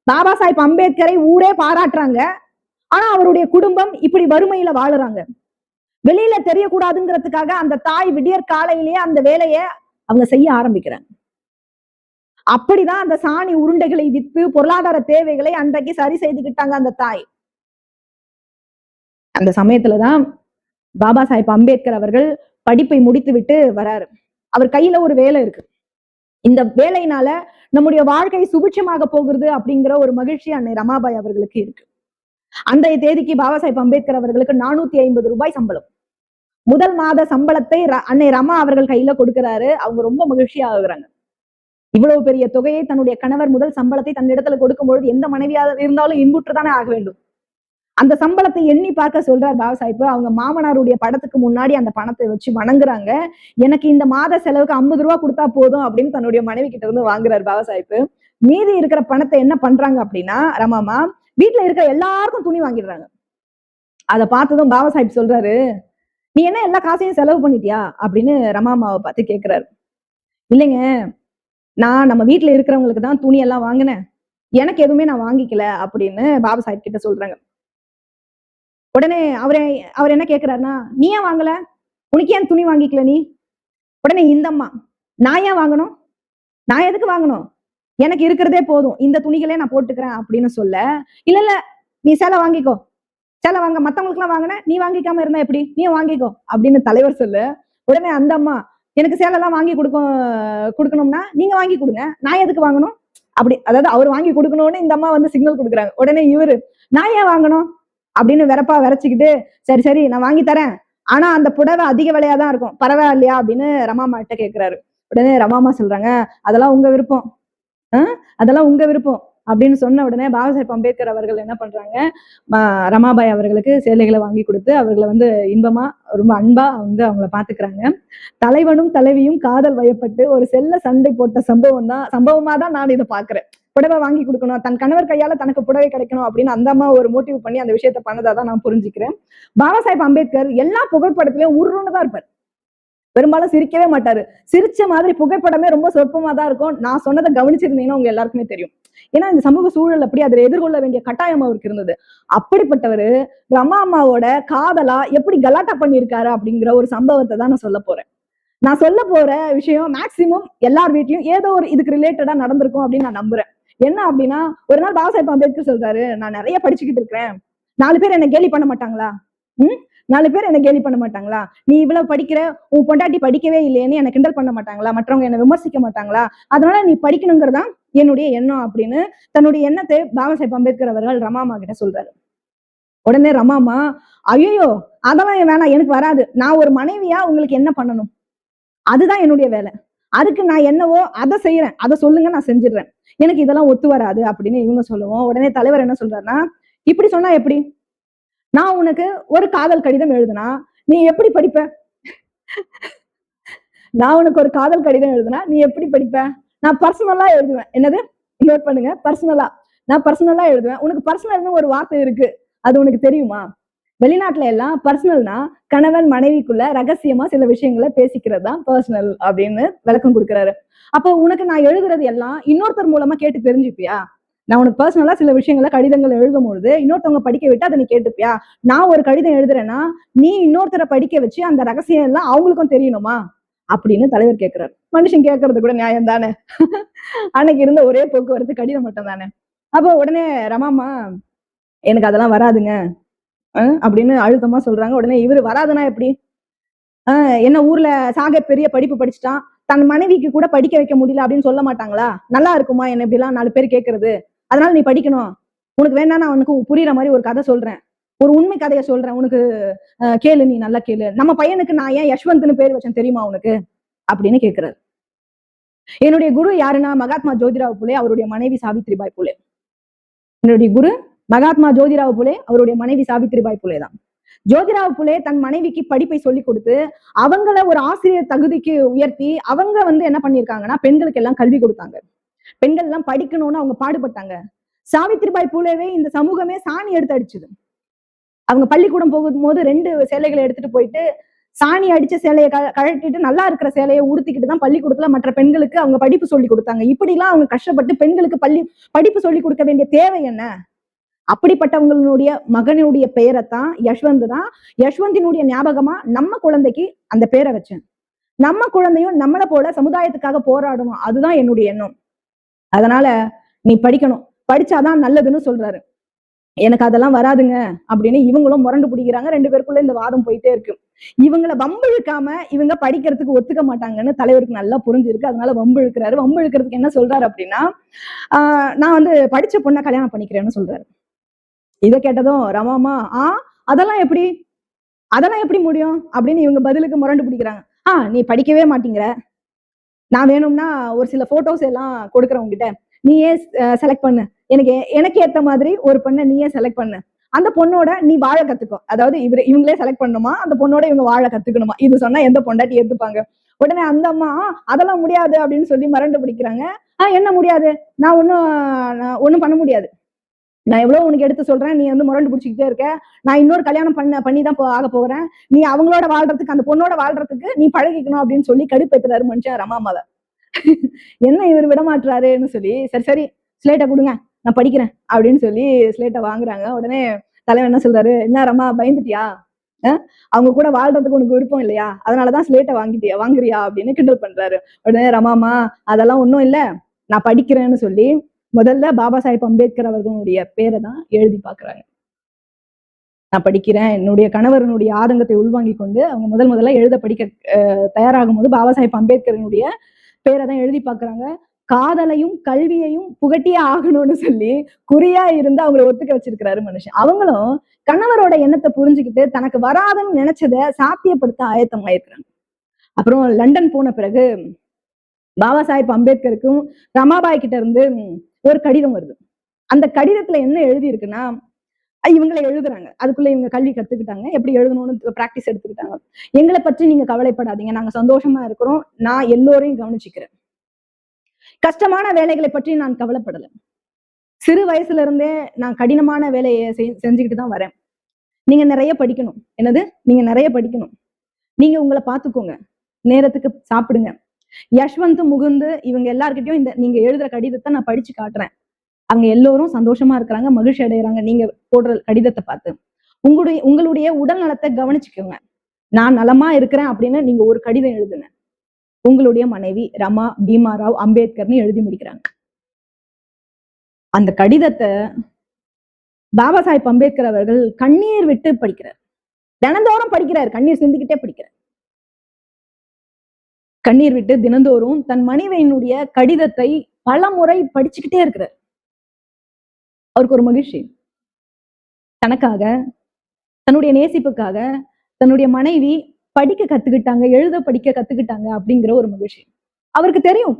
பாபா சாஹிப் அம்பேத்கரை ஊரே பாராட்டுறாங்க. ஆனா அவருடைய குடும்பம் இப்படி வறுமையில வாழுறாங்க. வெளியில தெரியக்கூடாதுங்கிறதுக்காக அந்த தாய் விடியற் காலையிலேயே அந்த வேலையை அவங்க செய்ய ஆரம்பிக்கிறாங்க. அப்படிதான் அந்த சாணி உருண்டைகளை வித்து பொருளாதார தேவைகளை அன்றைக்கு சரி செய்துக்கிட்டாங்க அந்த தாய். அந்த சமயத்துலதான் பாபா சாஹிப் அம்பேத்கர் அவர்கள் படிப்பை முடித்து விட்டு வராரு. அவர் கையில ஒரு வேலை இருக்கு. இந்த வேலையினால நம்முடைய வாழ்க்கை சுபிட்சமாக போகிறது அப்படிங்கிற ஒரு மகிழ்ச்சி அன்னை ரமாபாய் அவர்களுக்கு இருக்கு. அன்றைய தேதிக்கு பாபா சாஹிப் அம்பேத்கர் அவர்களுக்கு 450 ரூபாய் சம்பளம். முதல் மாத சம்பளத்தை அன்னை ரமா அவர்கள் கையில கொடுக்கிறாரு. அவங்க ரொம்ப மகிழ்ச்சியா ஆகுறாங்க. இவ்வளவு பெரிய தொகையை தன்னுடைய கணவர் முதல் சம்பளத்தை தன்னிடத்துல கொடுக்கும் பொழுது எந்த மனைவியாக இருந்தாலும் இன்புற்றுதானே ஆக வேண்டும். அந்த சம்பளத்தை எண்ணி பார்க்க சொல்றார் பாபா சாஹிப். அவங்க மாமனாருடைய படத்துக்கு முன்னாடி அந்த பணத்தை வச்சு வணங்குறாங்க. எனக்கு இந்த மாத செலவுக்கு 50 ரூபாய் கொடுத்தா போதும் அப்படின்னு தன்னுடைய மனைவி கிட்ட இருந்து வாங்குறாரு பாபா சாஹிப். மீதி இருக்கிற பணத்தை என்ன பண்றாங்க அப்படின்னா, ரமாமா வீட்டுல இருக்கிற எல்லாருக்கும் துணி வாங்கிடுறாங்க. அதை பார்த்ததும் பாபா சாஹிப் சொல்றாரு, நீ என்ன எல்லா காசையும் செலவு பண்ணிட்டியா அப்படின்னு ரமாமாவை பார்த்து கேட்கிறாரு. இல்லைங்க, நான் நம்ம வீட்டுல இருக்கிறவங்களுக்கு தான் துணி எல்லாம் வாங்கினேன், எனக்கு எதுவுமே நான் வாங்கிக்கல அப்படின்னு பாபா சாஹிப் கிட்ட சொல்றாங்க. உடனே அவர் என்ன கேட்கிறாருன்னா, நீ ஏன் வாங்கல, உனக்கு ஏன் துணி வாங்கிக்கல நீ? உடனே இந்த அம்மா, நான் ஏன் வாங்கணும், நான் எதுக்கு வாங்கணும், எனக்கு இருக்கிறதே போதும், இந்த துணிகளே நான் போட்டுக்கிறேன் அப்படின்னு சொல்ல, இல்ல நீ சேலை வாங்கிக்கோ, சேலை வாங்க, மத்தவங்களுக்கு எல்லாம் வாங்கின, நீ வாங்கிக்காம இருந்தா எப்படி, நீ வாங்கிக்கோ அப்படின்னு தலைவர் சொல்ல, உடனே அந்த அம்மா, எனக்கு சேலை எல்லாம் வாங்கி கொடுக்கணும்னா நீங்க வாங்கி கொடுங்க, நான் எதுக்கு வாங்கணும் அப்படி, அதாவது அவர் வாங்கி கொடுக்கணும்னு இந்த அம்மா சிக்னல் கொடுக்குறாங்க. உடனே இவரு, நான் ஏன் வாங்கணும் அப்படின்னு வெறப்பா விரைச்சுக்கிட்டு, சரி நான் வாங்கி தரேன், ஆனா அந்த புடவை அதிக விலையாதான் இருக்கும், பரவாயில்லையா அப்படின்னு ரமாமா கிட்ட கேட்கிறாரு. உடனே ரமாமா சொல்றாங்க, அதெல்லாம் உங்க விருப்பம், அதெல்லாம் உங்க விருப்பம் அப்படின்னு சொன்ன உடனே பாபா சாஹிப் அம்பேத்கர் அவர்கள் என்ன பண்றாங்க, ரமாபாய் அவர்களுக்கு சேலைகளை வாங்கி கொடுத்து அவர்களை இன்பமா ரொம்ப அன்பா அவங்கள பாத்துக்கிறாங்க. தலைவனும் தலைவியும் காதல் வயப்பட்டு ஒரு செல்ல சண்டை போட்ட சம்பவமா தான் நான் இதை பாக்குறேன். புடவை வாங்கி கொடுக்கணும், தன் கணவர் கையால தனக்கு புடவை கிடைக்கணும் அப்படின்னு அந்த அம்மா ஒரு மோட்டிவ் பண்ணி அந்த விஷயத்த பண்ணதாதான் நான் புரிஞ்சுக்கிறேன். பாபா சாஹிப் அம்பேத்கர் எல்லா புகைப்படத்திலயும் உருன்னு தான் இருப்பார். பெரும்பாலும் சிரிக்கவே மாட்டாரு. சிரிச்ச மாதிரி புகைப்படமே ரொம்ப சொற்பமா தான் இருக்கும். நான் சொன்னதை கவனிச்சிருந்தீங்கன்னா உங்க எல்லாருக்குமே தெரியும். ஏன்னா இந்த சமூக சூழல் அப்படி அதை எதிர்கொள்ள வேண்டிய கட்டாயம் அவருக்கு இருந்தது. அப்படிப்பட்டவரு ரமா அம்மாவோட காதலா எப்படி கலாட்டா பண்ணியிருக்காரு அப்படிங்கிற ஒரு சம்பவத்தை தான் நான் சொல்ல போறேன். நான் சொல்ல போற விஷயம் மேக்சிமம் எல்லார் வீட்லயும் ஏதோ ஒரு இதுக்கு ரிலேட்டடா நடந்திருக்கும் அப்படின்னு நான் நம்புறேன். என்ன அப்படின்னா, ஒரு நாள் பாபா சாஹேப் அம்பேத்கர் சொல்றாரு, நான் நிறைய படிச்சுக்கிட்டு இருக்கிறேன். 4 பேர் என்ன கேலி பண்ண மாட்டாங்களா? ம் 4 பேர் என்ன கேலி பண்ண மாட்டாங்களா? நீ இவ்வளவு படிக்கிற, உன் பொண்டாட்டி படிக்கவே இல்லையேன்னு என்ன கிண்டல் பண்ண மாட்டாங்களா? மற்றவங்க என்ன விமர்சிக்க மாட்டாங்களா? அதனால நீ படிக்கணுங்கிறதான் என்னுடைய எண்ணம் அப்படின்னு தன்னுடைய எண்ணத்தை பாபா சாஹேப் அம்பேத்கர் அவர்கள் ரமா அம்மா கிட்ட சொல்றாரு. உடனே ரமா அம்மா, ஐயோ அதெல்லாம் வேணாம், எனக்கு வராது. நான் ஒரு மனைவியா உங்களுக்கு என்ன பண்ணணும்? அதுதான் என்னுடைய வேலை. அதுக்கு நான் என்னவோ அதை செய்யறேன். அதை சொல்லுங்க, நான் செஞ்சிடுறேன். எனக்கு இதெல்லாம் ஒத்து வராது அப்படின்னு இவங்க சொல்லுவோம். உடனே தலைவர் என்ன சொல்றாருன்னா, இப்படி சொன்னா எப்படி? நான் உனக்கு ஒரு காதல் கடிதம் எழுதுனா நீ எப்படி படிப்ப? நான் உனக்கு ஒரு காதல் கடிதம் எழுதுனா நீ எப்படி படிப்ப? நான் பர்சனலா எழுதுவேன். என்னது? நோட் பண்ணுங்க. பர்சனலா. நான் பர்சனலா எழுதுவேன். உனக்கு பர்சனல்னு ஒரு வார்த்தை இருக்கு. அது உனக்கு தெரியுமா? வெளிநாட்டுல எல்லாம் பர்சனல்னா கணவன் மனைவிக்குள்ள ரகசியமா சில விஷயங்களை பேசிக்கிறது தான் பர்சனல் அப்படின்னு விளக்கம் கொடுக்குறாரு. அப்போ உனக்கு நான் எழுதுறது எல்லாம் இன்னொருத்தர் மூலமா கேட்டு தெரிஞ்சுப்பியா? நான் உனக்கு பர்சனலா சில விஷயங்களை கடிதங்கள் எழுதும் பொழுது இன்னொருத்தவங்க படிக்க விட்டு அதை நீ கேட்டுப்பியா? நான் ஒரு கடிதம் எழுதுறேன்னா நீ இன்னொருத்தரை படிக்க வச்சு அந்த ரகசியம் எல்லாம் அவங்களுக்கும் தெரியணுமா அப்படின்னு தலைவர் கேட்கிறாரு. மனுஷன் கேட்கறது கூட நியாயம் தானே. அன்னைக்கு இருந்த ஒரே போக்குவரத்து கடிதம் மட்டும் தானே. அப்போ உடனே ரமாமா, எனக்கு அதெல்லாம் வராதுங்க அப்படின்னு அழுத்தமா சொல்றாங்க. உடனே இவரு வராதுன்னா எப்படி? என்ன ஊர்ல சாக பெரிய படிப்பு படிச்சுட்டான், தன் மனைவிக்கு கூட படிக்க வைக்க முடியல அப்படின்னு சொல்ல மாட்டாங்களா? நல்லா இருக்குமா என்ன இப்படி எல்லாம் 4 பேர் கேட்கறது? அதனால நீ படிக்கணும். உனக்கு வேணா நான் உனக்கு புரியுற மாதிரி ஒரு கதை சொல்றேன். ஒரு உண்மை கதையை சொல்றேன் உனக்கு. கேளு, நீ நல்லா கேளு. நம்ம பையனுக்கு நான் ஏன் யஷ்வந்த்னு பேர் வச்சேன் தெரியுமா உனக்கு? அப்படின்னு கேட்கிறாரு. என்னுடைய குரு யாருன்னா மகாத்மா ஜோதிராவ் புலே, அவருடைய மனைவி சாவித்ரிபாய் புலே. என்னுடைய குரு மகாத்மா ஜோதிராவ் புலே, அவருடைய மனைவி சாவித்ரிபாய் புலே தான். ஜோதிராவ் புலே தன் மனைவிக்கு படிப்பை சொல்லி கொடுத்து அவங்கள ஒரு ஆசிரியர் தகுதிக்கு உயர்த்தி அவங்க என்ன பண்ணிருக்காங்கன்னா பெண்களுக்கு எல்லாம் கல்வி கொடுத்தாங்க. பெண்கள் எல்லாம் படிக்கணும்னு அவங்க பாடுபட்டாங்க. சாவித்ரிபாய் பூலேவே இந்த சமூகமே சாணி எடுத்து அடிச்சுது. அவங்க பள்ளிக்கூடம் போகும்போது 2 சேலைகளை எடுத்துட்டு போயிட்டு சாணி அடிச்ச சேலையை கழட்டிட்டு நல்லா இருக்கிற சேலையை உடுத்திக்கிட்டு தான் பள்ளிக்கூடத்துல மற்ற பெண்களுக்கு அவங்க படிப்பு சொல்லி கொடுத்தாங்க. இப்படி எல்லாம் அவங்க கஷ்டப்பட்டு பெண்களுக்கு படிப்பு சொல்லி கொடுக்க வேண்டிய தேவை என்ன? அப்படிப்பட்டவங்களுடைய மகனுடைய பெயரைத்தான் யஷ்வந்த் தான். யஷ்வந்தினுடைய ஞாபகமா நம்ம குழந்தைக்கு அந்த பேரை வச்சேன். நம்ம குழந்தையும் நம்மளை போல சமுதாயத்துக்காக போராடணும். அதுதான் என்னுடைய எண்ணம். அதனால நீ படிக்கணும், படிச்சாதான் நல்லதுன்னு சொல்றாரு. எனக்கு அதெல்லாம் வராதுங்க அப்படின்னு இவங்களும் முரண்டு பிடிக்கிறாங்க. 2 பேருக்குள்ள இந்த வாதம் போயிட்டே இருக்கு. இவங்களை வம்பு இழுக்காம இவங்க படிக்கிறதுக்கு ஒத்துக்க மாட்டாங்கன்னு தலைவருக்கு நல்லா புரிஞ்சிருக்கு. அதனால வம்பு இழுக்கிறாரு. வம்பு இழுக்கிறதுக்கு என்ன சொல்றாரு அப்படின்னா, நான் படிச்ச பொண்ணை கல்யாணம் பண்ணிக்கிறேன்னு சொல்றாரு. இதை கேட்டதும் ரமாமா, அதெல்லாம் எப்படி? அதெல்லாம் எப்படி முடியும் அப்படின்னு இவங்க பதிலுக்கு முரண்டு பிடிக்கிறாங்க. நீ படிக்கவே மாட்டேங்கிற, நான் வேணும்னா ஒரு சில போட்டோஸ் எல்லாம் கொடுக்குறேன் உங்ககிட்ட, நீயே செலக்ட் பண்ணு. எனக்கு ஏத்த மாதிரி ஒரு பொண்ணை நீயே செலக்ட் பண்ணு. அந்த பொண்ணோட நீ வாழ கத்துக்கோ. அதாவது இவங்களே செலக்ட் பண்ணணுமா, அந்த பொண்ணோட இவங்க வாழ கத்துக்கணுமா? இது சொன்னா எந்த பொண்டாட்டி ஏத்துப்பாங்க? உடனே அந்த அம்மா அதெல்லாம் முடியாது அப்படின்னு சொல்லி மரண்டு பிடிக்கிறாங்க. என்ன முடியாது? நான் ஒன்னும் பண்ண முடியாது. நான் எவ்வளவு உனக்கு எடுத்து சொல்றேன், நீ முரண்டு பிடிச்சிக்கிட்டே இருக்க. நான் இன்னொரு கல்யாணம் பண்ணிதான் ஆக போகிறேன். நீ அவங்களோட வாழ்றதுக்கு, அந்த பொண்ணோட வாழ்றதுக்கு நீ பழகிக்கணும் அப்படின்னு சொல்லி கடுப்பேத்துறாரு மனுஷன் ரமாமாவ. என்ன இவர் விட மாட்டுறாருன்னு சொல்லி, சரி சரி ஸ்லேட்டை கொடுங்க, நான் படிக்கிறேன் அப்படின்னு சொல்லி ஸ்லேட்டை வாங்குறாங்க. உடனே தலைவன் என்ன சொல்றாரு, என்ன ரமா பயந்துட்டியா? அவங்க கூட வாழ்றதுக்கு உனக்கு விருப்பம் இல்லையா? அதனாலதான் ஸ்லேட்டை வாங்குறியா அப்படின்னு கிண்டல் பண்றாரு. உடனே ரமாமா, அதெல்லாம் ஒண்ணும் இல்ல, நான் படிக்கிறேன்னு சொல்லி முதல்ல பாபா சாஹேப் அம்பேத்கர் அவர்களுடைய பேரை தான் எழுதி பாக்குறாங்க. நான் படிக்கிறேன். என்னுடைய கணவரனுடைய ஆதங்கத்தை உள்வாங்கி கொண்டு அவங்க முதல்ல எழுத படிக்க தயாராகும் போது பாபா சாஹேப் அம்பேத்கரனுடைய பேரை தான் எழுதி பாக்குறாங்க. காதலையும் கல்வியையும் புகட்டியே ஆகணும்னு சொல்லி குறியா இருந்து அவங்களை ஒத்துக்க வச்சிருக்கிறாரு மனுஷன். அவங்களும் கணவரோட எண்ணத்தை புரிஞ்சுக்கிட்டு தனக்கு வராதுன்னு நினைச்சதை சாத்தியப்படுத்த ஆயத்தம் ஆயிருக்கிறாங்க. அப்புறம் லண்டன் போன பிறகு பாபா சாஹேப் அம்பேத்கருக்கும் ரமாபாய் கிட்ட இருந்து ஒரு கடிதம் வருது. அந்த கடிதத்துல என்ன எழுதி இருக்குன்னா, இவங்களை எழுதுறாங்க. அதுக்குள்ள இவங்க கல்வி கத்துக்கிட்டாங்க, எப்படி எழுதணும்னு பிராக்டிஸ் எடுத்துக்கிட்டாங்க. எங்களை பற்றி நீங்க கவலைப்படாதீங்க, நாங்க சந்தோஷமா இருக்கிறோம், நான் எல்லோரையும் கவனிச்சுக்கிறேன். கஷ்டமான வேலைகளை பற்றி நான் கவலைப்படல. சிறு வயசுல இருந்தே நான் கடினமான வேலையை செஞ்சுக்கிட்டு தான் வரேன். நீங்க நிறைய படிக்கணும். என்னது? நீங்க நிறைய படிக்கணும். நீங்க உங்களை பாத்துக்கோங்க. நேரத்துக்கு சாப்பிடுங்க. யஷ்வந்த், முகுந்து இவங்க எல்லார்கிட்டயும் இந்த நீங்க எழுதுற கடிதத்தை நான் படிச்சு காட்டுறேன். அவங்க எல்லோரும் சந்தோஷமா இருக்கிறாங்க, மகிழ்ச்சி அடைகிறாங்க நீங்க போடுற கடிதத்தை பார்த்து. உங்களுடைய உடல் நலத்தை கவனிச்சுக்கோங்க. நான் நலமா இருக்கிறேன் அப்படின்னு நீங்க ஒரு கடிதம் எழுதுங்க. உங்களுடைய மனைவி ரமா பீமாராவ் அம்பேத்கர்னு எழுதி முடிக்கிறாங்க. அந்த கடிதத்தை பாபா சாஹிப் அம்பேத்கர் அவர்கள் கண்ணீர் விட்டு படிக்கிறார். தினந்தோறும் படிக்கிறார், கண்ணீர் சிந்திக்கிட்டே படிக்கிறார். கண்ணீர் விட்டு தினந்தோறும் தன் மனைவியினுடைய கடிதத்தை பல முறை படிச்சுக்கிட்டே இருக்கிறார். அவருக்கு ஒரு மகிழ்ச்சி. தனக்காக, தன்னுடைய நேசிப்புக்காக தன்னுடைய மனைவி படிக்க கத்துக்கிட்டாங்க, எழுத படிக்க கத்துக்கிட்டாங்க அப்படிங்கிற ஒரு மகிழ்ச்சி அவருக்கு தெரியும்.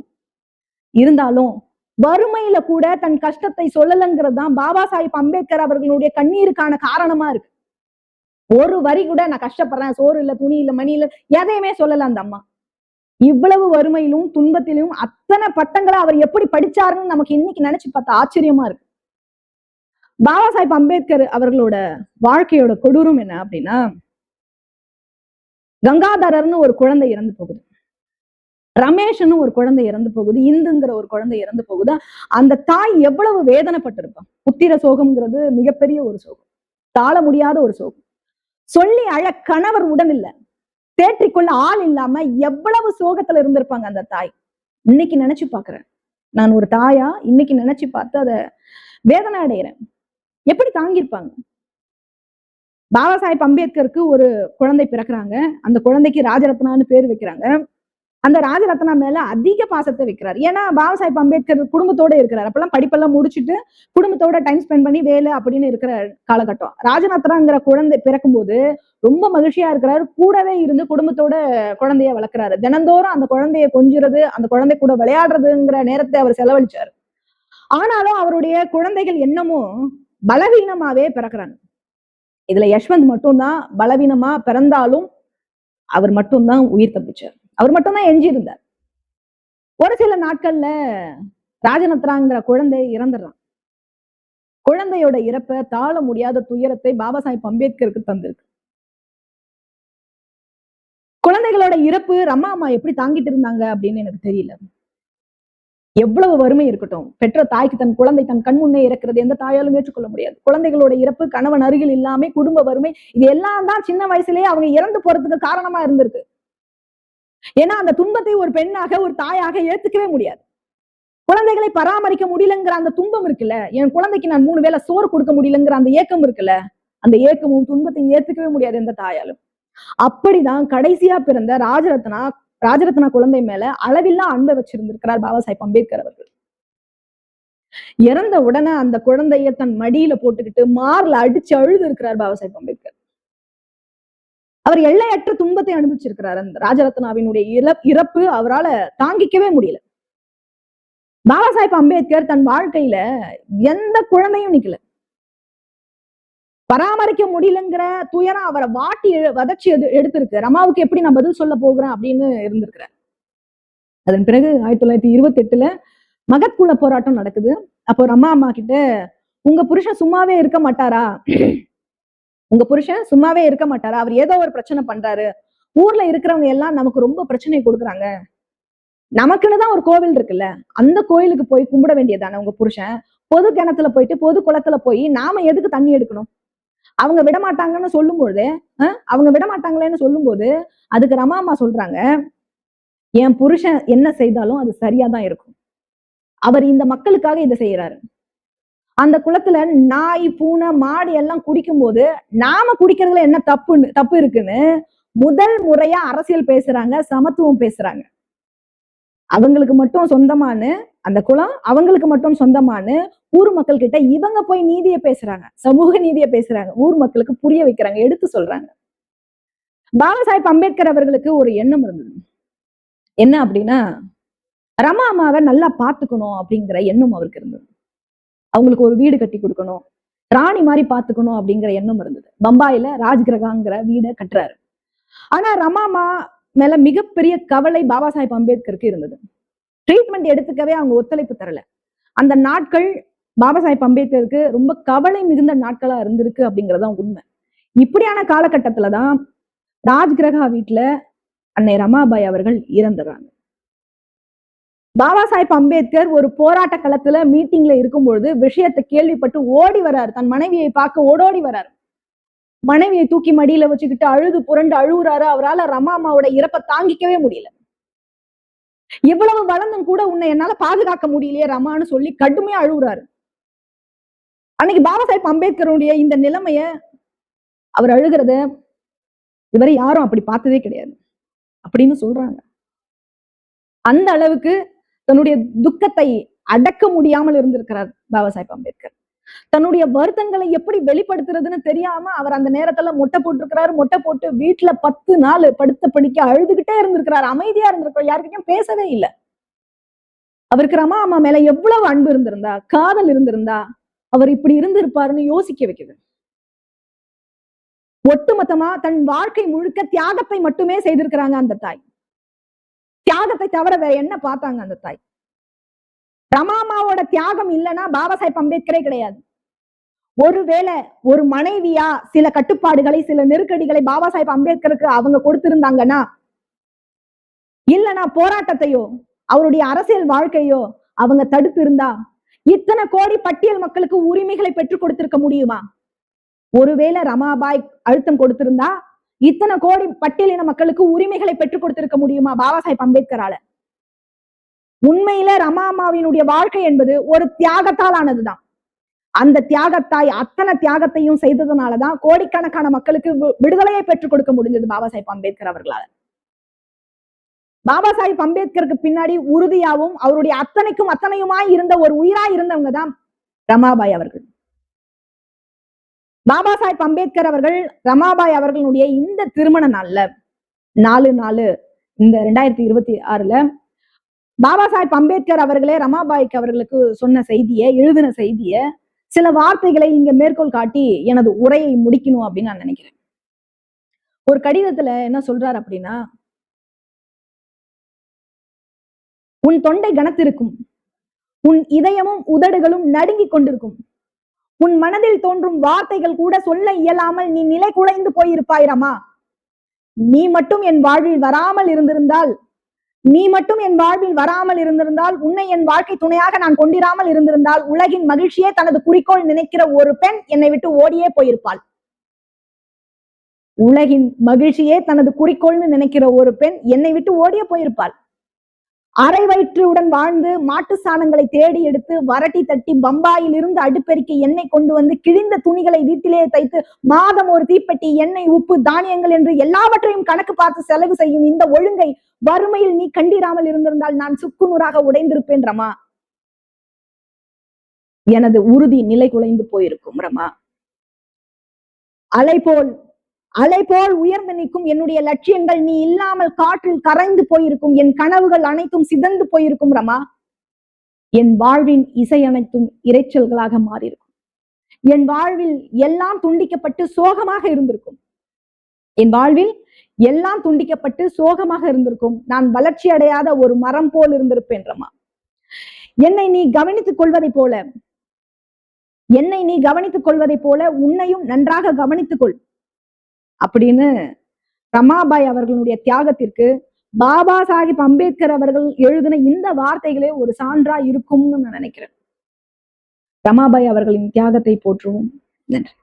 இருந்தாலும் வறுமையில கூட தன் கஷ்டத்தை சொல்லலங்கிறது தான் பாபா சாஹிப் அம்பேத்கர் அவர்களுடைய கண்ணீருக்கான காரணமா இருக்கு. ஒரு வரி கூட நான் கஷ்டப்படுறேன், சோறு இல்ல, துணி இல்ல, மணி இல்ல, எதையுமே சொல்லல அந்த அம்மா. இவ்வளவு வறுமையிலும் துன்பத்திலும் அத்தனை பட்டங்களை அவர் எப்படி படிச்சாருன்னு நமக்கு இன்னைக்கு நினைச்சு பார்த்தா ஆச்சரியமா இருக்கு. பாபா சாஹிப் அம்பேத்கர் அவர்களோட வாழ்க்கையோட கொடூரம் என்ன அப்படின்னா, கங்காதரர்னு ஒரு குழந்தை இறந்து போகுது, ரமேஷ்னு ஒரு குழந்தை இறந்து போகுது, இந்துங்கிற ஒரு குழந்தை இறந்து போகுது. அந்த தாய் எவ்வளவு வேதனைப்பட்டிருப்பான். புத்திர சோகம்ங்கிறது மிகப்பெரிய ஒரு சோகம், தாழ முடியாத ஒரு சோகம். சொல்லி அழ கணவர் உடன் இல்ல, தேற்றிக்கொள்ள ஆள் இல்லாம எவ்வளவு சோகத்துல இருந்திருப்பாங்க அந்த தாய். இன்னைக்கு நினைச்சு பாக்குறேன், நான் ஒரு தாயா இன்னைக்கு நினைச்சு பார்த்து அத வேதனை அடைகிறேன். எப்படி தாங்கியிருப்பாங்க. பாபா சாஹிப் அம்பேத்கருக்கு ஒரு குழந்தை பிறக்கிறாங்க. அந்த குழந்தைக்கு ராஜரத்னான்னு பேர் வைக்கிறாங்க. அந்த ராஜரத்னா மேல அதிக பாசத்தை வைக்கிறார். ஏன்னா பாபா சாஹிப் அம்பேத்கர் குடும்பத்தோட இருக்கிறார். அப்பெல்லாம் படிப்பெல்லாம் முடிச்சுட்டு குடும்பத்தோட டைம் ஸ்பெண்ட் பண்ணி வேலை அப்படின்னு இருக்கிற காலகட்டம். ராஜரத்னாங்கிற குழந்தை பிறக்கும் போது ரொம்ப மகிழ்ச்சியா இருக்கிறாரு. கூடவே இருந்து குடும்பத்தோட குழந்தைய வளர்க்கிறாரு. தினந்தோறும் அந்த குழந்தைய கொஞ்சுறது, அந்த குழந்தை கூட விளையாடுறதுங்கிற நேரத்தை அவர் செலவழிச்சாரு. ஆனாலும் அவருடைய குழந்தைகள் என்னமும் பலவீனமாவே பிறக்கிறாங்க. இதுல யஷ்வந்த் மட்டும்தான் பலவீனமா பிறந்தாலும் அவர் மட்டும்தான் உயிர் தப்பிச்சார். அவர் மட்டும்தான் எஞ்சி இருந்தார். ஒரு சில நாட்கள்ல ராஜரத்னாங்கிற குழந்தை இறந்துடுறான். குழந்தையோட இறப்பை தாழ முடியாத துயரத்தை பாபா சாஹிப் அம்பேத்கருக்கு தந்திருக்கு. குழந்தைகளோட இறப்பு ரமா அம்மா எப்படி தாங்கிட்டு இருந்தாங்க அப்படின்னு எனக்கு தெரியல. எவ்வளவு வறுமை இருக்கட்டும், பெற்ற தாய்க்கு தன் குழந்தை தன் கண் முன்னே இறக்கிறது எந்த தாயாலும் ஏற்றுக்கொள்ள முடியாது. குழந்தைகளோட இறப்பு, கணவன் அருகில் இல்லாம, குடும்ப வறுமை, இது எல்லாம் தான் சின்ன வயசுலயே அவங்க இறந்து போறதுக்கு காரணமா இருந்திருக்கு. ஏன்னா அந்த துன்பத்தை ஒரு பெண்ணாக, ஒரு தாயாக ஏத்துக்கவே முடியாது. குழந்தைகளை பராமரிக்க முடியலங்கிற அந்த துன்பம் இருக்குல்ல, என் குழந்தைக்கு நான் 3 வேளை சோறு கொடுக்க முடியலங்கிற அந்த ஏக்கம் இருக்குல்ல, அந்த ஏக்கமும் துன்பத்தையும் ஏத்துக்கவே முடியாது எந்த தாயாலும். அப்படிதான் கடைசியா பிறந்த ராஜரத்னா குழந்தை மேல அளவில்லா அன்பை வச்சிருந்திருக்கிறார் பாபா சாஹிப் அம்பேத்கர் அவர்கள். இறந்த உடனே அந்த குழந்தைய தன் மடியில போட்டுக்கிட்டு மார்ல அடிச்சு அழுது இருக்கிறார் பாபா சாஹிப் அம்பேத்கர். அவர் எல்லையற்ற துன்பத்தை அனுபவிச்சிருக்கிறார். அந்த ராஜரத்னாவினுடைய இறப்பு அவரால் தாங்கிக்கவே முடியல. பாபா சாஹிப் அம்பேத்கர் தன் வாழ்க்கையில எந்த குழந்தையும் நிக்கல. பராமரிக்க முடியலங்கிற துயரம் அவரை வாட்டி வதச்சி எடுத்திருக்கு. ரமாவுக்கு எப்படி நான் பதில் சொல்ல போகிறேன் அப்படின்னு இருந்திருக்கிறார். அதன் பிறகு 1928 மகத்குல போராட்டம் நடக்குது. அப்போ ரமா அம்மா கிட்ட, உங்க புருஷன் சும்மாவே இருக்க மாட்டாரா, உங்க புருஷன் சும்மாவே இருக்க மாட்டாரா, அவர் ஏதோ ஒரு பிரச்சனை பண்றாரு, ஊர்ல இருக்கிறவங்க எல்லாம் நமக்கு ரொம்ப பிரச்சனை கொடுக்குறாங்க, நமக்குன்னுதான் ஒரு கோவில் இருக்குல்ல, அந்த கோயிலுக்கு போய் கும்பிட வேண்டியதானே உங்க புருஷன், பொது கிணத்துல போயிட்டு பொது குளத்துல போய் நாம எதுக்கு தண்ணி எடுக்கணும், அவங்க விடமாட்டாங்கன்னு சொல்லும்போது அவங்க விடமாட்டாங்களேன்னு சொல்லும்போது அதுக்கு ரமா அம்மா சொல்றாங்க, என் புருஷன் என்ன செய்தாலும் அது சரியாதான் இருக்கும், அவர் இந்த மக்களுக்காக இதை செய்யறாரு. அந்த குளத்துல நாய், பூனை, மாடு எல்லாம் குடிக்கும் போது நாம குடிக்கிறதுல என்ன தப்பு இருக்குன்னு முதல் முறையா அரசியல் பேசுறாங்க, சமத்துவம் பேசுறாங்க. அவங்களுக்கு மட்டும் சொந்தமானு அந்த குளம், அவங்களுக்கு மட்டும் சொந்தமானு ஊர் மக்கள் கிட்ட இவங்க போய் நீதியை பேசுறாங்க, சமூக நீதியை பேசுறாங்க, ஊர் மக்களுக்கு புரிய வைக்கிறாங்க, எடுத்து சொல்றாங்க. பாபா சாஹிப் அம்பேத்கர் அவர்களுக்கு ஒரு எண்ணம் இருந்தது. என்ன அப்படின்னா, ரமா அம்மாவை நல்லா பாத்துக்கணும் அப்படிங்கிற எண்ணம் அவருக்கு இருந்தது. அவங்களுக்கு ஒரு வீடு கட்டி கொடுக்கணும், ராணி மாதிரி பாத்துக்கணும் அப்படிங்கிற எண்ணம் இருந்தது. பம்பாயில ராஜ்கிரகாங்கிற வீடை கட்டுறாரு. ஆனா ரமா அம்மா மேல மிகப்பெரிய கவலை பாபா சாஹிப் அம்பேத்கருக்கு இருந்தது. ட்ரீட்மெண்ட் எடுத்துக்கவே அவங்க ஒத்துழைப்பு தரல. அந்த நாட்கள் பாபா சாஹிப் அம்பேத்கருக்கு ரொம்ப கவலை மிகுந்த நாட்களா இருந்திருக்கு அப்படிங்கறதான் உண்மை. இப்படியான காலகட்டத்துலதான் ராஜ்கிரகா வீட்டுல அன்னை ரமாபாய் அவர்கள் இறந்துறாங்க. பாபா சாஹிப் அம்பேத்கர் ஒரு போராட்ட களத்துல மீட்டிங்ல இருக்கும்பொழுது விஷயத்தை கேள்விப்பட்டு ஓடி வர்றாரு. தன் மனைவியை பார்க்க ஓடோடி வர்றாரு. மனைவியை தூக்கி மடியில வச்சுக்கிட்டு அழுது புரண்டு அழுகுறாரு. அவரால் ரமா அம்மாவோட இறப்பை தாங்கிக்கவே முடியல. இவ்வளவு வளர்ந்தும் கூட உன்னை என்னால பாதுகாக்க முடியலையே ரமான்னு சொல்லி கடுமையா அழுகுறாரு. அன்னைக்கு பாபா சாஹிப் அம்பேத்கருடைய இந்த நிலைமைய அவர் அழுகிறத இதுவரை யாரும் அப்படி பார்த்ததே கிடையாது அப்படின்னு சொல்றாங்க. அந்த அளவுக்கு தன்னுடைய துக்கத்தை அடக்க முடியாமல் இருந்திருக்கிறார் பாபா சாஹிப் அம்பேத்கர். தன்னுடைய வருத்தங்களை எப்படி வெளிப்படுத்துறதுன்னு தெரியாம அவர் அந்த நேரத்துல மொட்டை போட்டிருக்கிறாரு. மொட்டை போட்டு வீட்டுல 10 நாள் படுத்த படிக்க அழுதுகிட்டே இருந்திருக்கிறார். அமைதியா இருந்திருக்கிறார். யாருக்கிட்டையும் பேசவே இல்லை. அவருக்கு ரமா அம்மா மேல எவ்வளவு அன்பு இருந்திருந்தா, காதல் இருந்திருந்தா அவர் இப்படி இருந்திருப்பாருன்னு யோசிக்க வைக்குது. ஒட்டுமொத்தமா தன் வாழ்க்கை முழுக்க தியாகத்தை மட்டுமே செய்திருக்கிறாங்க அந்த தாய். தியாகத்தை தவிர வேற என்ன பார்த்தாங்க அந்த தாய்? ரமாமாவோட தியாகம் இல்லைன்னா பாபா சாஹிப் அம்பேத்கரே கிடையாது. ஒருவேளை ஒரு மனைவியா சில கட்டுப்பாடுகளை, சில நெருக்கடிகளை பாபா சாஹிப் அம்பேத்கருக்கு அவங்க கொடுத்திருந்தாங்கன்னா, இல்லைன்னா போராட்டத்தையோ அவருடைய அரசியல் வாழ்க்கையோ அவங்க தடுத்து இருந்தா இத்தனை கோடி பட்டியல் மக்களுக்கு உரிமைகளை பெற்றுக் கொடுத்திருக்க முடியுமா? ஒருவேளை ரமாபாய் அழுத்தம் கொடுத்திருந்தா இத்தனை கோடி பட்டியலின மக்களுக்கு உரிமைகளை பெற்றுக் கொடுத்திருக்க முடியுமா பாபா சாஹிப் அம்பேத்கரால? உண்மையில ரமா அம்மாவினுடைய வாழ்க்கை என்பது ஒரு தியாகத்தால் ஆனதுதான். அந்த தியாகத்தாய் அத்தனை தியாகத்தையும் செய்ததுனாலதான் கோடிக்கணக்கான மக்களுக்கு விடுதலையை பெற்றுக் கொடுக்க முடிஞ்சது பாபா சாஹிப் அம்பேத்கர் அவர்களால. பாபா சாஹிப் அம்பேத்கருக்கு பின்னாடி உறுதியாவும் அவருடைய அத்தனைக்கும் அத்தனையுமாய் இருந்த ஒரு உயிராய் இருந்தவங்க தான் ரமாபாய் அவர்கள். பாபா சாஹிப் அம்பேத்கர் அவர்கள் ரமாபாய் அவர்களுடைய இந்த திருமண நாள்ல 4/4 இந்த 2026ல பாபா சாஹிப் அம்பேத்கர் அவர்களே ரமாபாய்க்கு அவர்களுக்கு சொன்ன செய்தியை, எழுதின செய்திய சில வார்த்தைகளை இங்க மேற்கோள் காட்டி எனது உரையை முடிக்கணும் அப்படின்னு நான் நினைக்கிறேன். ஒரு கடிதத்துல என்ன சொல்றாரு அப்படின்னா, உன் தொண்டை கனத்திருக்கும், உன் இதயமும் உதடுகளும் நடுங்கிக் கொண்டிருக்கும், உன் மனதில் தோன்றும் வார்த்தைகள் கூட சொல்ல இயலாமல் நீ நிலை குலைந்து போயிருப்பாய் ரமா. நீ மட்டும் என் வாழ்வில் வராமல் இருந்திருந்தால் உன்னை என் வாழ்க்கை துணையாக நான் கொண்டிராமல் இருந்திருந்தால் உலகின் மகிழ்ச்சியே தனது குறிக்கோள் நினைக்கிற ஒரு பெண் என்னை விட்டு ஓடியே போயிருப்பாள். உலகின் மகிழ்ச்சியே தனது குறிக்கோள்னு நினைக்கிற ஒரு பெண் என்னை விட்டு ஓடியே போயிருப்பாள். அரை வயிற்றுடன் வாழ்ந்து மாட்டு சாணங்களை தேடி எடுத்து வரட்டி தட்டி பம்பாயில் இருந்து அடுப்பெருக்கி எண்ணெய் கொண்டு வந்து கிழிந்த துணிகளை வீட்டிலேயே தைத்து மாதம் ஒரு தீப்பெட்டி எண்ணெய், உப்பு, தானியங்கள் என்று எல்லாவற்றையும் கணக்கு பார்த்து செலவு செய்யும் இந்த ஒழுங்கை வறுமையில் நீ கண்டிராமல் இருந்திருந்தால் நான் சுக்குநூறாக உடைந்திருப்பேன் ரமா. எனது உறுதி நிலை குலைந்து போயிருக்கும் ரமா. அலை போல் உயர்ந்து நிற்கும் என்னுடைய லட்சியங்கள் நீ இல்லாமல் காற்றில் கரைந்து போயிருக்கும். என் கனவுகள் அனைத்தும் சிதந்து போயிருக்கும் ரமா. என் வாழ்வின் இசை அனைத்தும் இரைச்சல்களாக மாறியிருக்கும். என் வாழ்வில் எல்லாம் துண்டிக்கப்பட்டு சோகமாக இருந்திருக்கும். நான் வளர்ச்சி அடையாத ஒரு மரம் போல் இருந்திருப்பேன் ரமா. என்னை நீ கவனித்துக் கொள்வதை போல உன்னையும் நன்றாக கவனித்துக் கொள் அப்படின்னு ரமாபாய் அவர்களுடைய தியாகத்திற்கு பாபா சாஹிப் அம்பேத்கர் அவர்கள் எழுதின இந்த வார்த்தைகளே ஒரு சான்றா இருக்கும்னு நான் நினைக்கிறேன். ரமாபாய் அவர்களின் தியாகத்தை போற்றுவோம். நன்றி.